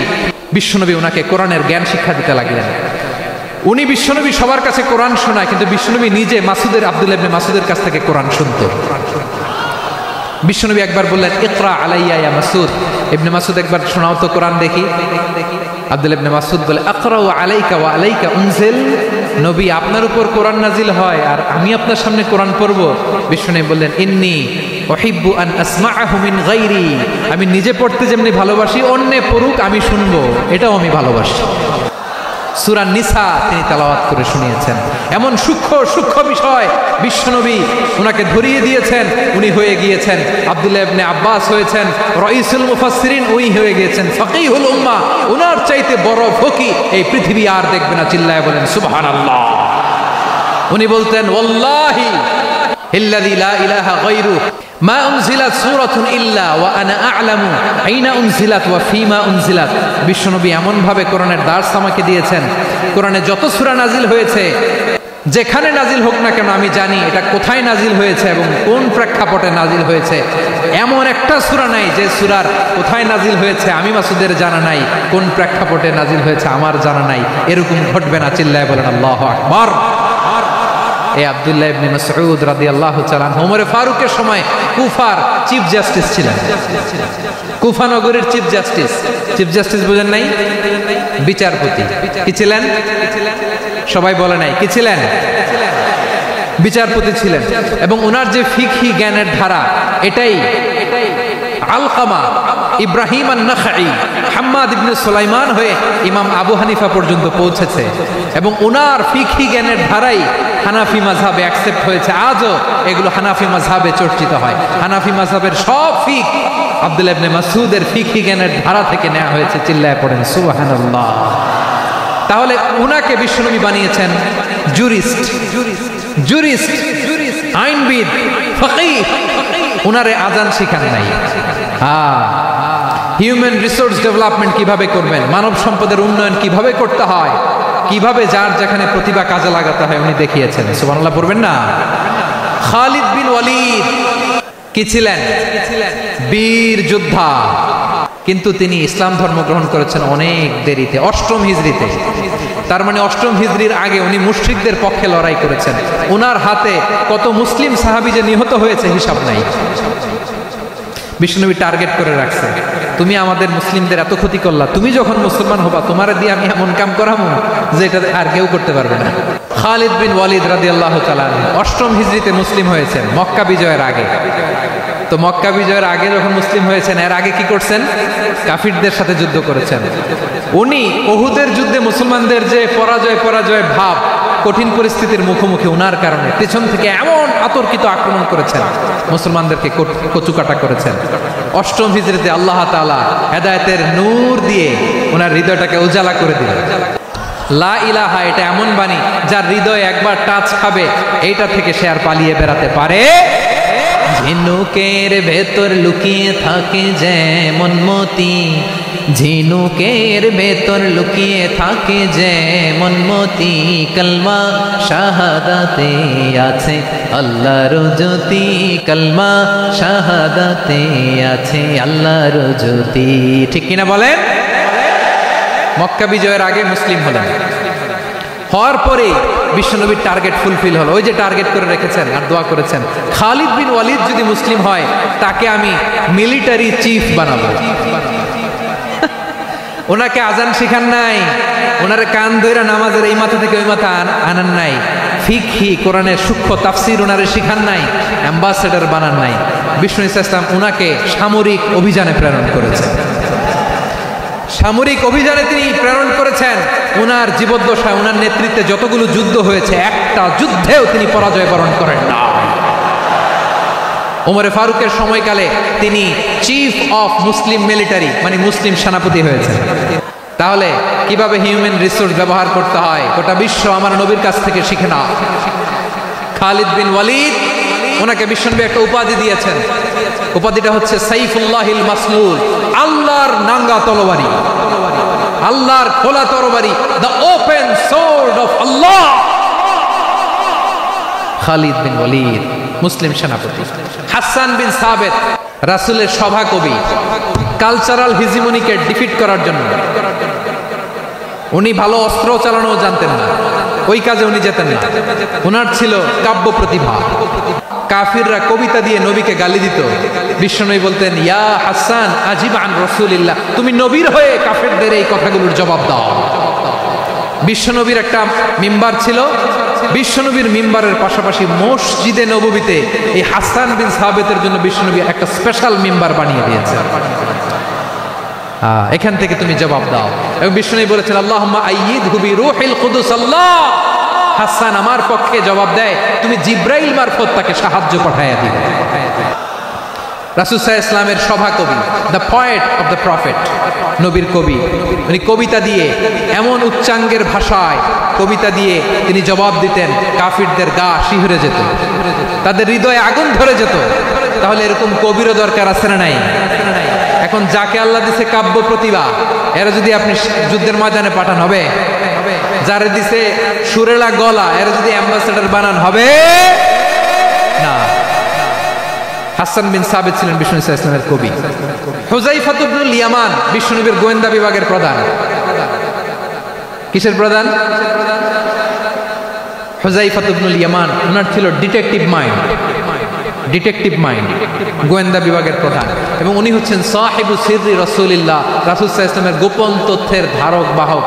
বিশ্বনবী ওনাকে কোরআনের জ্ঞান শিক্ষা দিতে লাগলেন। উনি বিশ্বনবী সবার কাছে কোরআন শোনায়, কিন্তু বিশ্বনবী নিজে আব্দুল্লাহ ইবনে মাসউদের কাছ থেকে কোরআন শুনতো। বিশ্বনবী একবার বললেন, ইকরা আলাইয়া ইয়া মাসউদ। ইবনে মাসউদ, একবার শোনাও তো কোরআন দেখি। আব্দুল্লাহ ইবনে মাসউদ বলে, আকরাউ আলাইকা ওয়া আলাইকা উনজিল। নবী, আপনার উপর কোরআন নাজিল হয় আর আমি আপনার সামনে কোরআন পড়ব। বিশ্বনবী বললেন, ইন্নী উহিব্বু আন আসমাআহু মিন গায়রি। আমি নিজে পড়তে যেমনি ভালোবাসি, অন্যে পড়ুক আমি শুনবো, এটাও আমি ভালোবাসি। সূরা নিসা তিনি তেলাওয়াত করে শুনিয়েছেন। এমন সূক্ষ্ম সূক্ষ্ম বিষয় বিশ্বনবী ওনাকে ধরিয়ে দিয়েছেন, উনি হয়ে গিয়েছেন আব্দুল্লাহ ইবনে আব্বাস হয়েছেন রাইসুল মুফাসসিরিন, উনি হয়ে গিয়েছেন ফাকিহুল উম্মাহ। ওনার চাইতে বড় ফকি এই পৃথিবী আর দেখবে না, চিল্লায় বলেন সুবহানাল্লাহ। উনি বলতেন ওয়াল্লাহি ইল্লাযী লা ইলাহা গায়রু মা উনজিলাত সূরাতুন ইল্লা ওয়া আনা আ'লামু আইনা উনজিলাত ওয়া ফীমা উনজিলাত। বিশ্বনবী এমন ভাবে কোরআনের দার্স আমাকে দিয়েছেন, কোরআনে যত সূরা নাজিল হয়েছে যেখানে নাজিল হোক না কেন আমি জানি এটা কোথায় নাজিল হয়েছে এবং কোন প্রেক্ষাপটে নাজিল হয়েছে। এমন একটা সূরা নাই যে সূরার কোথায় নাজিল হয়েছে আমি মাসুদের জানা নাই, কোন প্রেক্ষাপটে নাজিল হয়েছে আমার জানা নাই। এরকম ঘটবে না, চিল্লায় বলেন আল্লাহু আকবার। এই আব্দুল্লাহ ইবনে মাসউদ রাদিয়াল্লাহু তাআলা ওমর ফারুকের সময় কুফার চিফ জাস্টিস ছিলেন। কুফা নগরীর চিফ জাস্টিস, চিফ জাস্টিস বুঝেন নাই? বিচারপতি। কি ছিলেন? সবাই বলে নাই কি ছিলেন? বিচারপতি ছিলেন। এবং ওনার যে ফিকহি জ্ঞানের ধারা, এটাই আলকামা, ইব্রাহিম আন-নাখাই, হাম্মাদ ইবনে সুলাইমান হয়ে ইমাম আবু হানিফা পর্যন্ত পৌঁছেছে। এবং ওনার ফিকহি জ্ঞানের ধারাই হানাফি মাযহাবে অ্যাকসেপ্ট হয়েছে। আজও এগুলো হানাফি মাযহাবে চর্চিত হয়। হানাফি মাযহাবের সব ফিক আব্দুল্লাহ ইবনে মাসউদের ফিকহি জ্ঞানের ধারা থেকে নেওয়া হয়েছে, চিল্লায় পড়েন সুবহানাল্লাহ। তাহলে উনাকে বিশ্বনবী বানিয়েছেন জুরিস্ট, জুরিস্ট, আইনবিদ, ফকিহ। উনারে আজান শিখান নাই। হিউম্যান রিসোর্স ডেভেলপমেন্ট কিভাবে করবেন, মানব সম্পদের উন্নয়ন কিভাবে করতে হয়, কিভাবে যার যেখানে প্রতিভা কাজে লাগাতে হয় উনি দেখিয়েছেন। সুবহানাল্লাহ পড়বেন না? খালিদ বিন ওয়ালিদ কি ছিলেন? বীর যোদ্ধা। কিন্তু তিনি ইসলাম ধর্ম গ্রহণ করেছেন অনেক দেরিতে, 8ম হিজরিতে। তার মানে 8ম হিজরির আগে উনি মুশরিকদের পক্ষে লড়াই করেছেন। ওনার হাতে কত মুসলিম সাহাবী যে নিহত হয়েছে হিসাব নাই। বিষ্ণুনবী টার্গেট করে রাখছে, তুমি আমাদের মুসলিমদের এত ক্ষতি করলা, তুমি যখন মুসলমান হবা তোমার দিয়ে আমি এমন কাম করাবো যে এটা আর কেউ করতে পারবে না। খালিদ বিন ওয়ালিদ রাদিয়াল্লাহু তাআলা 8ম হিজরিতে মুসলিম হয়েছেন, মক্কা বিজয়ের আগে। তো মক্কা বিজয়ের আগে যখন মুসলিম হয়েছেন, এর আগে কি করছেন? কাফিরদের সাথে যুদ্ধ করেছেন। উনি উহুদের যুদ্ধে মুসলমানদের যে পরাজয় ভাব, কঠিন পরিস্থিতির মুখোমুখি উনার কারণে পেছন থেকে এমন আতর্কিত আক্রমণ করেছেন, মুসলমানদেরকে কচুকাটা করেছেন। 8ম হিজরিতে আল্লাহ তাআলা হেদায়েতের নূর দিয়ে ওনার হৃদয়টাকে উজালা করে দিলেন। লা ইলাহা এটা এমন বাণী যার হৃদয় একবার টাচ খাবে, এইটা থেকে সে আর পালিয়ে বেড়াতে পারে। ঝিনুকের ভেতর লুকিয়ে থাকে যেমন মতি, ঝিনুকের ভেতর লুকিয়ে থাকে যেমন মতি, কলমা শাহাদাতে আছে আল্লাহর জ্যোতি, কলমা শাহাদাতে আছে আল্লাহর জ্যোতি। ঠিক কিনা বলেন? মক্কা বিজয়ের আগে মুসলিম হলেন, হওয়ার পরে বিশ্বনবীর টার্গেট ফুলফিল হলো। ওই যে টার্গেট করে রেখেছেন আর দোয়া করেছেন, খালিদ বিন ওয়ালিদ যদি মুসলিম হয় তাকে আমি মিলিটারি চিফ বানাবো। ওনাকে আজান শিখান নাই, ওনারে কান ধইরা নামাজের এই মাথা থেকে ওই মাথা আনান নাই, ফিকহি কোরআনের সূক্ষ্ম তাফসীর ওনারে শিখান নাই, অ্যাম্বাসেডর বানান নাই। বিষ্ণু ইসলাম ওনাকে সামরিক অভিযানে প্রেরণ করেছেন। সামরিক অভিযানে তিনি প্রেরণ করেছেন। ওনার জীবদ্দশায় ওনার নেতৃত্বে যতগুলো যুদ্ধ হয়েছে একটা যুদ্ধেও তিনি পরাজয় বরণ করেন না। ওমরে ফারুকের সময়কালে তিনি চিফ অফ মুসলিম মিলিটারি মানে মুসলিম সেনাপতি হয়েছেন। তাহলে কিভাবে হিউম্যান রিসোর্স ব্যবহার করতে হয় গোটা বিশ্ব আমার নবীর কাছ থেকে শিখে নাও। খালিদ বিন ওয়ালিদ, ওনাকে বিশ্বনবী একটা উপাধি দিয়েছেন। উপাধিটা হচ্ছে সাইফুল্লাহিল মাসলুল, আল্লাহর নাঙ্গা তরবারি, আল্লাহর খোলা তরবারি, দ্য ওপেন সোর্ড অফ আল্লাহ। খালিদ বিন ওয়ালিদ মুসলিম সেনাপতি। হাসান বিন সাবেত রাসূলের সভা কবি, কালচারাল হিজিমনিকে ডিফিট করার জন্য উনি ভালো অস্ত্র চালানো জানতেন না, ওই কাজে উনি যেতেন না। ওনার ছিল কাব্য প্রতিভা। কাফিররা কবিতা দিয়ে নবীকে গালি দিত, বিশ্বনবী বলতেন, ইয়া হাসান আজিব আন রাসূলিল্লাহ, তুমি নবীর হয়ে কাফেরদের এই কথাগুলোর জবাব দাও। বিশ্বনবীর একটা মিম্বার ছিল, বিশ্বনবীর মিম্বারের পাশাপাশি মসজিদে নববীতে এই হাসান বিন সাবেতের জন্য বিশ্বনবী একটা স্পেশাল মিম্বার বানিয়ে দিয়েছে। এখান থেকে তুমি জবাব দাও। এবং বিষ্ণু বলেছেন আল্লাহুম্মা আইয়িদহু বিরূহিল কুদুস। আল্লাহ হাসান আমার পক্ষে জবাব দেয়, তুমি জিব্রাইল মারফত তাকে সাহায্য পাঠাইয়া দিবে। রাসূল সাল্লাল্লাহু আলাইহি ওয়াসাল্লামের সভাকবি, the poet of the prophet, নবীর কবি, উনি কবিতা দিয়ে এমন উচ্চাঙ্গের ভাষায় কবিতা দিয়ে তিনি জবাব দিতেন, কাফিরদের গা শিহরে যেত, তাদের হৃদয়ে আগুন ধরে যেত। তাহলে এরকম কবিরও দরকার আছে না নাই? এখন যাকে আল্লাহ দিছে কাব্য প্রতিভা, এরা যদি আপনি যুদ্ধের ময়দানে পাঠান হবে? যারে দিছে সুরেলা গলা, এরা যদি অ্যাম্বাসেডর বানান হবে না। হাসান বিন সাবিত ছিলেন বিষ্ণু সাল্লাল্লাহু আলাইহি ওয়াসাল্লামের কবি। হুযায়ফা ইবনুল ইয়ামান বিষ্ণুনবীর গোয়েন্দা বিভাগের প্রধান। কিসের প্রধান? হুযায়ফা ইবনুল ইয়ামান, ওনার ছিল ডিটেকটিভ মাইন্ড, গোয়েন্দা বিভাগের প্রধান। এবং উনি হচ্ছেন সাহিবু সিররি রাসূলিল্লাহ, রাসূল সাল্লাল্লাহু আলাইহি ওয়াসাল্লামের গোপন তথ্যের ধারক বাহক।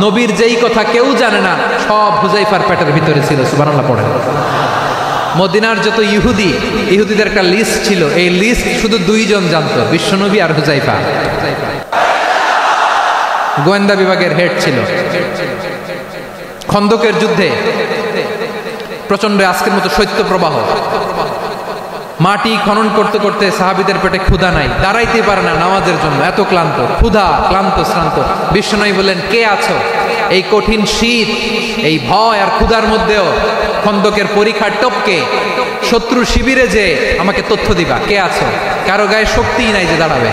নবীর যেই কথা কেউ জানে না, সব হুযায়ফার পেটের ভিতরে ছিল। সুবহানাল্লাহ পড়েন। মদিনার যত ইহুদিদের একটা লিস্ট ছিল, এই লিস্ট শুধু দুইজন জানতো, বিশ্বনবী আর হুযায়ফা। গোয়েন্দা বিভাগের হেড ছিল। খন্দকের যুদ্ধে প্রচন্ড আজকের মতো শৈত্য প্রবাহ, মাটি খনন করতে করতে সাহাবীদের পেটে ক্ষুধা নাই, দাঁড়াইতে পারে না নামাজের জন্য, এত ক্লান্ত, ক্ষুধা, ক্লান্ত, শ্রান্ত। বিশ্বনবী বললেন, কে আছো? এই কঠিন শীত, এই ভয় আর ক্ষুধার মধ্যেও খন্দকের পরীক্ষার টপকে শত্রু শিবিরে যে আমাকে তথ্য দিবা, কে আছো? কারো গায়ে শক্তিই নাই যে দাঁড়াবে,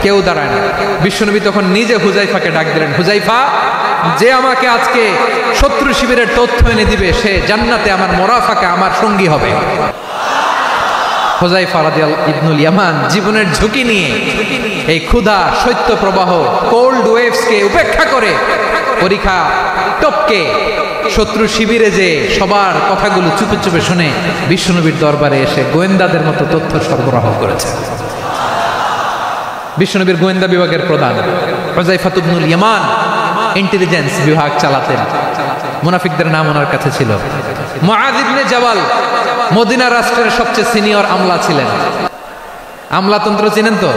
কেউ দাঁড়ায় না। বিশ্বনবী তখন নিজে হুযায়ফাকে ডাক দিলেন, হুযায়ফা, যে আমাকে আজকে শত্রু শিবিরের তথ্য এনে দিবে, সে জান্নাতে আমার মোরাফাকে আমার সঙ্গী হবে। হুযায়ফা রাদিয়াল্লাহু ইবনুল ইয়ামান জীবনের ঝুঁকি নিয়ে এই ক্ষুধা, শৈত্য প্রবাহ, কোল্ড ওয়েভসকে উপেক্ষা করে পরীক্ষা টপকে শত্রু শিবিরে যে সবার কথাগুলো চুপে চুপে শুনে বিশ্বনবীর দরবারে এসে গোয়েন্দাদের মতো তথ্য সরবরাহ করেছে। বিশ্বনবীর গোয়েন্দা বিভাগের প্রধান হুযায়ফা ইবনুল ইয়ামান ইন্টেলিজেন্স বিভাগ চালাতেন। মুনাফিকদের নাম ওনার কাছে ছিল। মুআয ইবনে জাবাল মদিনা রাষ্ট্রের সবচেয়ে সিনিয়র আমলা ছিলেন। আমলাতন্ত্র চিনেন তো?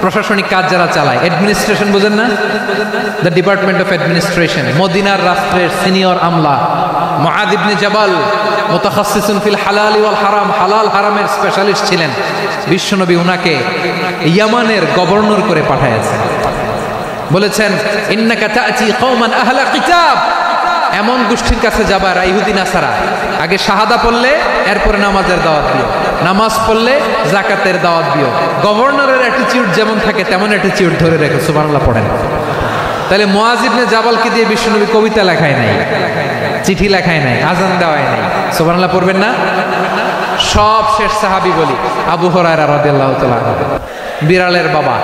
প্রশাসনিক কাজ যারা চালায়, অ্যাডমিনিস্ট্রেশন বুঝেন না? The department of administration. মদিনার রাষ্ট্রের সিনিয়র আমলা মুআয ইবনে জাবাল মুতাখাসসিসুন ফিল হালাল ওয়াল হারাম, হালাল হারামের স্পেশালিস্ট ছিলেন। বিশ্বনবী উনাকে ইয়ামানের গভর্নর করে পাঠাইছেন। বলেছেন, ইন্নাকা তা'তি কওমান আহলা কিতাব, এমন গোষ্ঠীর কাছে যাবা ইহুদি নাসারা, আগে শাহাদা পড়লে এরপরে নামাজের দাওয়াত দিও, নামাজ পড়লে যাকাতের দাওয়াত দিও। গভর্নরের অ্যাটিটিউড যেমন থাকে তেমন অ্যাটিটিউড ধরে রেখে। সুবহানাল্লাহ পড়েন। তাহলে মুআয ইবনে জাবালকে দিয়ে বিশ্বনবী কবিতা লেখায় নাই, চিঠি লেখায় নাই, আজান দেওয়ায় নাই। সুবহানাল্লাহ পড়বেন না? সব শেষ সাহাবী বলি আবু হুরায়রা রাদিয়াল্লাহু তাআলা, বিড়ালের বাবা,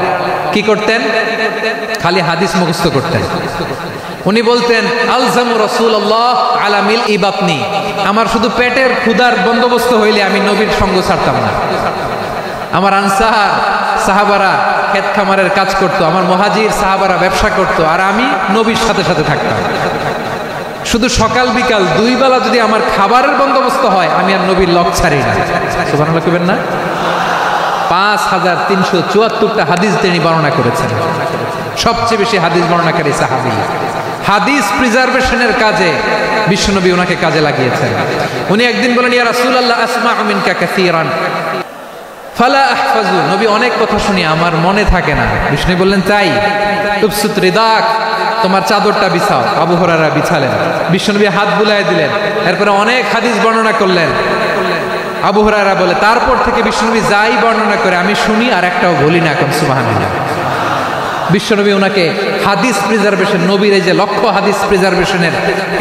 কি করতেন? খালি হাদিস মুখস্থ করতেন। উনি বলতেন, আলজামু রাসূলুল্লাহ আলা মিল ইবাতনি, আমার শুধু পেটের ক্ষুধার বন্দোবস্ত হইলে আমি নবীর সঙ্গ ছাড়তাম না। আমার আনসার সাহাবারা ক্ষেত খামারের কাজ করতো, আমার মুহাজির সাহাবারা ব্যবসা করতো, আর আমি নবীর সাথে সাথে থাকতাম। শুধু সকাল বিকাল দুই বেলা যদি আমার খাবারের বন্দোবস্ত হয়, আমি আর নবীর লক ছাড়ি না। সুবহানাল্লাহ কইবেন না? 5374টা হাদিস তিনি বর্ণনা করেছেন। সবচেয়ে বেশি হাদিস বর্ণনাকারী সাহাবী। হাদিস প্রিজার্ভেশনের কাজে বিশ্বনবী ওনাকে কাজে লাগিয়েছেন। উনি একদিন বলেন, ইয়া রাসূলুল্লাহ আসমাউ মিনকা কাসীরান ফালা আহফাজু, নবী অনেক কথা শুনি আমার মনে থাকে না। বিষ্ণু বললেন, তাই? উবসুত রিদাক, তোমার চাদরটা বিছাও। আবু হুরায়রা বিছালেন, বিশ্বনবী হাত বুলায় দিলেন, এরপরে অনেক হাদিস বর্ণনা করলেন। আবু হুরায়রা বলে, তারপর থেকে বিশ্বনবী যাই বর্ণনা করে আমি শুনি আর একটাও বলি না। এখন সুবহানাল্লাহ। বিশ্বনবী ওনাকে হাদিস প্রিজার্ভেশন, নবীর এই যে লক্ষ্য হাদিস প্রিজার্ভেশনের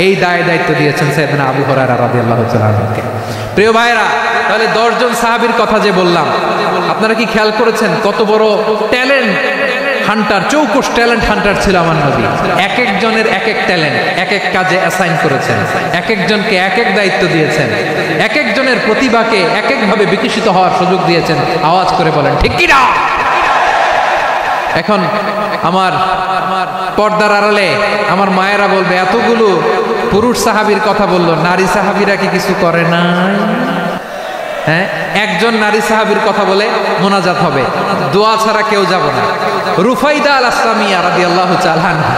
এই দায়িত্ব দিয়েছেন সাইয়েদনা আবু হুরায়রা রাদিয়াল্লাহু তাআলা আনহুকে। প্রিয় ভাইরা, তাহলে 10 জন সাহাবীর কথা যে বললাম, আপনারা কি খেয়াল করেছেন কত বড় ট্যালেন্ট হান্টার, চৌকস ট্যালেন্ট হান্টার ছিল আমার নবী। এক একজনের এক এক ট্যালেন্ট, এক এক কাজে অ্যাসাইন করেছেন, এক একজনকে এক এক দায়িত্ব দিয়েছেন, এক একজনের প্রতিভাকে এক একভাবে বিকশিত হওয়ার সুযোগ দিয়েছেন। আওয়াজ করে বলেন ঠিক কি না? এখন আমার পর্দার আড়ালে আমার মায়েরা বলবে, এতগুলো পুরুষ সাহাবীর কথা বললো, নারী সাহাবীরা কি কিছু করে না? হ্যাঁ, একজন নারী সাহাবীর কথা বলে মোনাজাত হবে, দোয়া ছাড়া কেউ যাব না। রুফাইদা আল আসলামিয়া রাদিয়াল্লাহু তাআলা আনহা,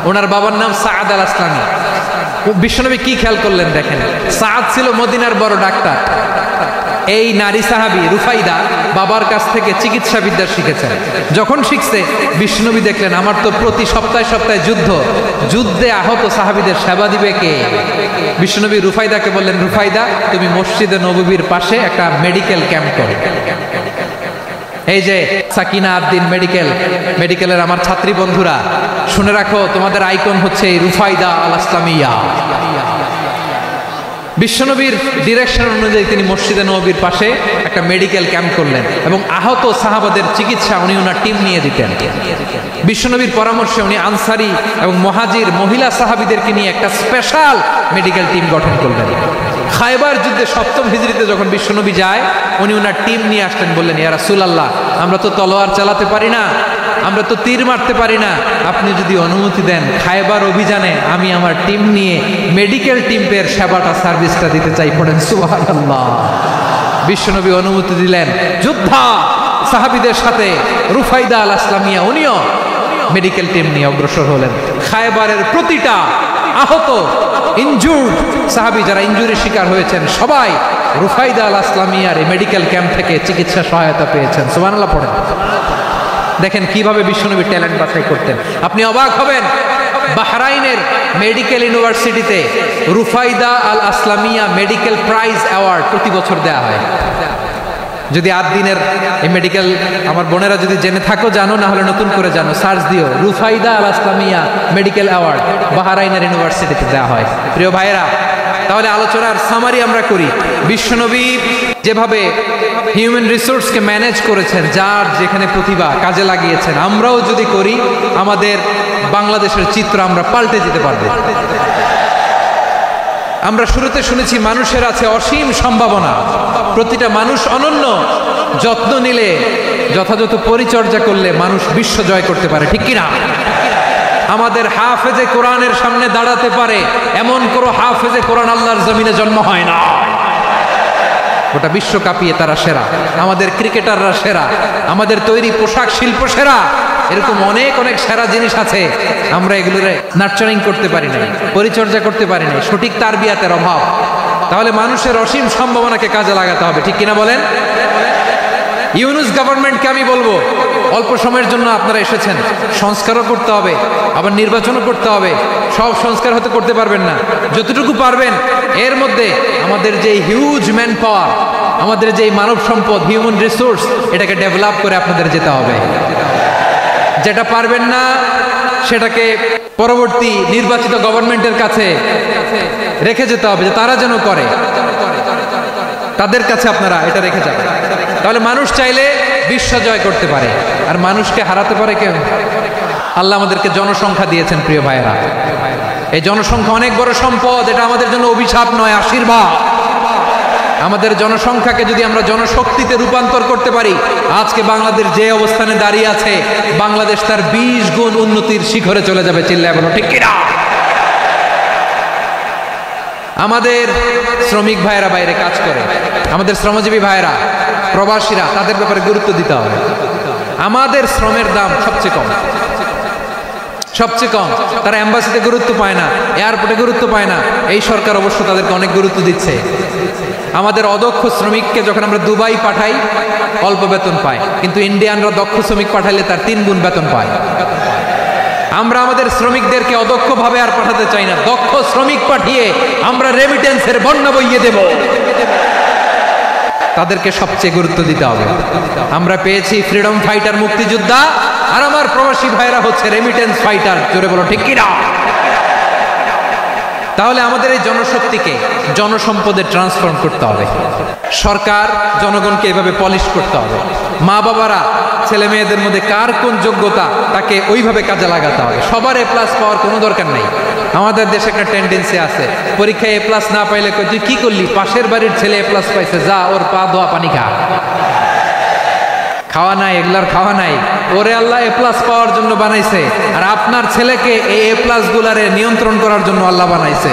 ওনার বাবার নাম সাআদ আল আসলামি। বিশ্বনবী কি খেয়াল করলেন দেখেন, সাআদ ছিল মদিনার বড় ডাক্তার। এই নারী সাহাবী রুফাইদা বাবার কাছ থেকে চিকিৎসা বিদ্যা শিখেছেন। যখন শিখছে বিশ্বনবী দেখলেন আমার তো প্রতি সপ্তাহে সপ্তাহে যুদ্ধে আহত সাহাবীদের সেবা দিবে কে? বিশ্বনবী রুফাইদাকে বললেন, রুফাইদা তুমি মসজিদে নববীর পাশে একটা মেডিকেল ক্যাম্প করো। এই যে সাকিনা আদ্দিন মেডিকেলের আমার ছাত্রী বন্ধুরা, শুনে রাখো তোমাদের আইকন হচ্ছে রুফাইদা আল আসলামিয়া। বিশ্বনবীর ডিরেকশন অনুযায়ী তিনি মসজিদে নববীর পাশে একটা মেডিকেল ক্যাম্প করলেন এবং আহত সাহাবাদের চিকিৎসা উনি ওনার টিম নিয়ে দিতেন। বিশ্বনবীর পরামর্শে উনি আনসারি এবং মুহাজির মহিলা সাহাবীদেরকে নিয়ে একটা স্পেশাল মেডিকেল টিম গঠন করলেন। খায়বার যুদ্ধে 7ম হিজরিতে যখন বিশ্বনবী যায়, উনি ওনার টিম নিয়ে আসলেন, বললেন ইয়া রাসূলুল্লাহ আমরা তো তলোয়ার চালাতে পারি না, আমরা তো তীর মারতে পারি না, আপনি যদি অনুমতি দেন খায়বার অভিযানে আমি আমার টিম নিয়ে মেডিকেল টিমের সেবাটা সার্ভিসটা দিতে চাই। পড়েন সুবহানাল্লাহ। বিশ্বনবী অনুমতি দিলেন, যোদ্ধা সাহাবীদের সাথে রুফাইদা আল আসলামিয়া উনিও মেডিকেল টিম নিয়ে অগ্রসর হলেন। খায়বারের প্রতিটা আহত ইনজুর্ড সাহাবী যারা ইনজুরির শিকার হয়েছেন সবাই রুফাইদা আল আসলামিয়ার এই মেডিকেল ক্যাম্প থেকে চিকিৎসা সহায়তা পেয়েছেন। সুবহানাল্লাহ পড়েন। দেখেন কিভাবে বিশ্বনবী ট্যালেন্ট বাছাই করতেন, আপনি অবাক হবেন। বাহরাইনের মেডিকেল ইউনিভার্সিটিতে রুফাইদা আল আসলামিয়া মেডিকেল প্রাইজ অ্যাওয়ার্ড প্রতি বছর দেওয়া হয়। যদি 8 দিনের এই মেডিকেল আমার বোনেরা যদি জেনে থাকো জানো, না হলে নতুন করে জানো, সার্চ দিও রুফাইদা আল আসলামিয়া মেডিকেল অ্যাওয়ার্ড বাহরাইনের ইউনিভার্সিটিতে দেওয়া হয়। প্রিয় ভাইয়েরা, তাহলে আলোচনার সামারি আমরা করি। বিশ্বনবী যেভাবে হিউম্যান রিসোর্সকে ম্যানেজ করেছেন, যার যেখানে প্রতিভা কাজে লাগিয়েছেন, আমরাও যদি করি আমাদের বাংলাদেশের চিত্র আমরা পাল্টে যেতে পারবো। আমরা শুরুতে শুনেছি মানুষের আছে অসীম সম্ভাবনা, প্রতিটা মানুষ অনন্য, যত্ন নিলে যথাযথ পরিচর্যা করলে মানুষ বিশ্ব জয় করতে পারে, ঠিক কিনা? আমাদের হাফেজে কোরআনের সামনে দাঁড়াতে পারে এমন কোনো হাফেজে কোরআন আল্লাহর জমিনে জন্ম হয় না। গোটা বিশ্ব কাঁপিয়ে তারা সেরা, আমাদের ক্রিকেটাররা সেরা, আমাদের তৈরি পোশাক শিল্প সেরা, এরকম অনেক অনেক সেরা জিনিস আছে, আমরা এগুলোর নার্চারিং করতে পারি না, পরিচর্যা করতে পারি না, সঠিক তারবিয়াতের অভাব। তাহলে মানুষের অসীম সম্ভাবনাকে কাজে লাগাতে হবে, ঠিক কিনা বলেন? ইউনুস গভর্নমেন্টকে আমি বলবো, অল্প সময়ের জন্য আপনারা এসেছেন, সংস্কারও করতে হবে, আবার নির্বাচনও করতে হবে। সব সংস্কার হতে করতে পারবেন না, যতটুকু পারবেন এর মধ্যে আমাদের যে হিউজ ম্যান পাওয়ার, আমাদের যে মানব সম্পদ, হিউম্যান রিসোর্স, এটাকে ডেভেলপ করে আপনাদের যেতে হবে। যেটা পারবেন না সেটাকে পরবর্তী নির্বাচিত গভর্নমেন্টের কাছে রেখে যেতে হবে, যে তারা যেন করে, তাদের কাছে আপনারা এটা রেখে যাবেন। তাহলে মানুষ চাইলে বিশ্ব জয় করতে পারে, আর মানুষকে হারাতে পারে কেউ? আল্লাহ আমাদেরকে জনসংখ্যা দিয়েছেন প্রিয় ভাইয়েরা, এই জনসংখ্যা অনেক বড় সম্পদ, এটা আমাদের জন্য অভিশাপ নয়, আশীর্বাদ। আমাদের জনসংখ্যাকে যদি আমরা জনশক্তিতে রূপান্তর করতে পারি, আজকে বাংলাদেশ যে অবস্থানে দাঁড়িয়ে আছে, বাংলাদেশ তার 20 গুণ উন্নতির শিখরে চলে যাবে। চিল্লায় বলো ঠিক কিনা? আমাদের শ্রমিক ভাইয়েরা বাইরে কাজ করে, আমাদের শ্রমজীবী ভাইয়েরা, প্রবাসীরা, তাদের ব্যাপারে গুরুত্ব দিতে হবে। আমাদের শ্রমের দাম সবচেয়ে কম, সবচেয়ে কম। তারা এম্বাসিতে গুরুত্ব পায় না, এয়ারপোর্টে গুরুত্ব পায় না, এই সরকার অবশ্য তাদেরকে অনেক গুরুত্ব দিচ্ছে। আমাদের অদক্ষ শ্রমিককে যখন আমরা দুবাই পাঠাই অল্প বেতন পায়, কিন্তু ইন্ডিয়ানরা দক্ষ শ্রমিক পাঠাইলে তার 3 গুণ বেতন পায়। আমরা আমাদের শ্রমিকদেরকে অদক্ষভাবে আর পাঠাতে চাই না, দক্ষ শ্রমিক পাঠিয়ে আমরা রেমিটেন্সের বন্যা বইয়ে দেব। তাদেরকে সবচেয়ে গুরুত্ব দিতে হবে। আমরা পেয়েছি ফ্রিডম ফাইটার, মুক্তিযোদ্ধা, আর আমার প্রবাসী ভাইরা হচ্ছে রেমিটেন্স ফাইটার। জোরে বলো ঠিক কিনা? তাহলে আমাদের এই জনশক্তিকে জনসম্পদে ট্রান্সফর্ম করতে হবে। সরকার জনগণকে এভাবে পলিশ করতে হবে। মা বাবারা ছেলে মেয়েদের মধ্যে কার কোন যোগ্যতা তাকে ওইভাবে কাজে লাগাতে হবে। সবার এ প্লাস পাওয়ার কোনো দরকার নেই। আমাদের দেশে একটা টেন্ডেন্সি আছে, পরীক্ষায় এ প্লাস না পাইলে তুই কি করলি, পাশের বাড়ির ছেলে এ প্লাস পাইছে, যা ওর পা ধোয়া পানি খা। খাওয়া নাই, এগুলার খাওয়া নাই, ওরে আল্লাহ এ প্লাস পাওয়ার জন্য বানাইছে, আর আপনার ছেলেকে এই এ প্লাস গুলারে নিয়ন্ত্রণ করার জন্য আল্লাহ বানাইছে।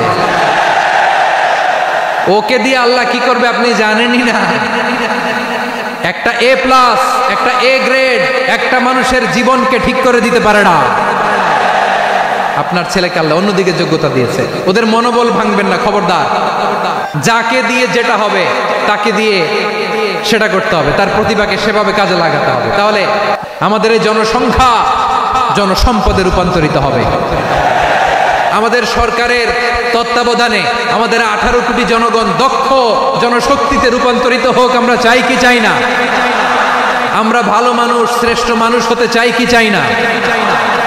ওকে দিয়ে আল্লাহ কি করবে আপনি জানেনই না। একটা A+, একটা A গ্রেড একটা মানুষের জীবনকে ঠিক করে দিতে পারে না। আপনার ছেলেকে আল্লাহ অন্যদিকে যোগ্যতা দিয়েছে, ওদের মনোবল ভাঙবেন না, খবরদার। যাকে দিয়ে যেটা হবে তাকে দিয়ে সেটা করতে হবে, তার প্রতিভাকে সেভাবে কাজে লাগাতে হবে। তাহলে আমাদের এই জনসংখ্যা জনসম্পদে রূপান্তরিত হবে। আমাদের সরকারের তত্ত্বাবধানে আমাদের 18 কোটি জনগণ দক্ষ জনশক্তিতে রূপান্তরিত হোক, আমরা চাই কি চাই না? আমরা ভালো মানুষ, শ্রেষ্ঠ মানুষ হতে চাই কি চাই না?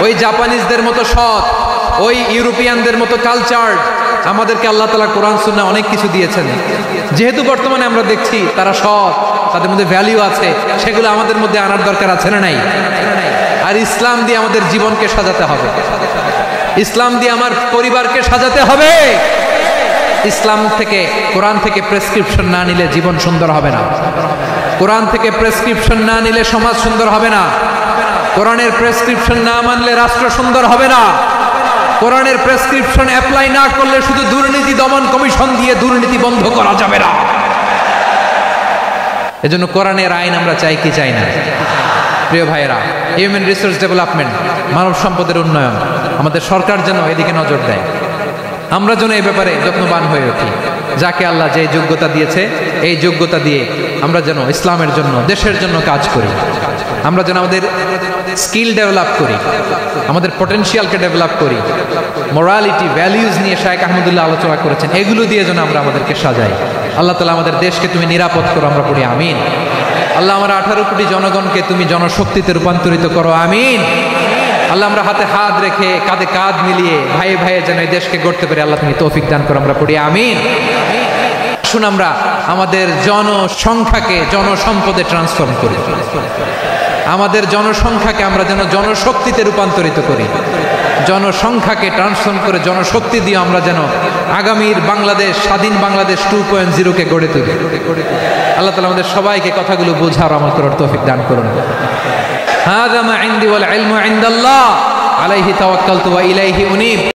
ওই জাপানিজদের মতো সৎ, ওই ইউরোপিয়ানদের মতো কালচার, আমাদেরকে আল্লাহ তাআলা কোরআন সুন্নাহ অনেক কিছু দিয়েছেন। যেহেতু বর্তমানে আমরা দেখছি তারা সৎ, তাদের মধ্যে ভ্যালু আছে, সেগুলো আমাদের মধ্যে আনার দরকার আছে না নাই? আর ইসলাম দিয়ে আমাদের জীবনকে সাজাতে হবে, ইসলাম দিয়ে আমার পরিবারকে সাজাতে হবে। ইসলাম থেকে, কোরআন থেকে প্রেসক্রিপশন না নিলে জীবন সুন্দর হবে না। কোরআন থেকে প্রেসক্রিপশন না নিলে সমাজ সুন্দর হবে না। কোরআনের প্রেসক্রিপশন না মানলে রাষ্ট্র সুন্দর হবে না। কোরআনের প্রেসক্রিপশন অ্যাপ্লাই না করলে শুধু দুর্নীতি দমন কমিশন দিয়ে দুর্নীতি বন্ধ করা যাবে না। এজন্য কোরআনের আইন আমরা চাই কি চাই না? প্রিয় ভাইয়েরা, হিউম্যান রিসোর্স ডেভেলপমেন্ট, মানব সম্পদের উন্নয়ন, আমাদের সরকার যেন এদিকে নজর দেয়। আমরা যেন এই ব্যাপারে যত্নবান হয়ে উঠি। যাকে আল্লাহ যে যোগ্যতা দিয়েছে, এই যোগ্যতা দিয়ে আমরা যেন ইসলামের জন্য, দেশের জন্য কাজ করি। আমরা যেন আমাদের স্কিল ডেভেলপ করি, আমাদের পটেনশিয়ালকে ডেভেলপ করি। মোরালিটি, ভ্যালিউজ নিয়ে শায়েখ আহমদুল্লাহ আলোচনা করেছেন, এগুলো দিয়ে যেন আমরা আমাদেরকে সাজাই। আল্লাহ তাআলা আমাদের দেশকে তুমি নিরাপদ করো, আমরা পড়ি আমিন। আল্লাহ আমার 18 কোটি জনগণকে তুমি জনশক্তিতে রূপান্তরিত করো, আমিন। আল্লাহ আমরা হাতে হাত রেখে, কাঁধে কাঁধ মিলিয়ে, ভাইয়ে ভাইয়ে যেন এই দেশকে গড়তে পারি, আল্লাহ তুমি তৌফিক দান করো, আমরা পড়ি আমিন। আসুন আমরা আমাদের জনসংখ্যাকে জনসম্পদে ট্রান্সফর্ম করি। আমাদের জনসংখ্যাকে আমরা যেন জনশক্তিতে রূপান্তরিত করি। জনসংখ্যাকে ট্রান্সফর্ম করে জনশক্তি দিয়ে আমরা যেন আগামীর বাংলাদেশ, স্বাধীন বাংলাদেশ 2.0 কে গড়ে তুলি। আল্লাহ তাআলা আমাদের সবাইকে কথাগুলো বোঝার, আমল করার তৌফিক দান করুন। হাযা মা ইনদি ওয়াল ইলমু ইনদাল্লাহ আলাইহি তাওয়াক্কালতু ওয়া ইলাইহি উনীব।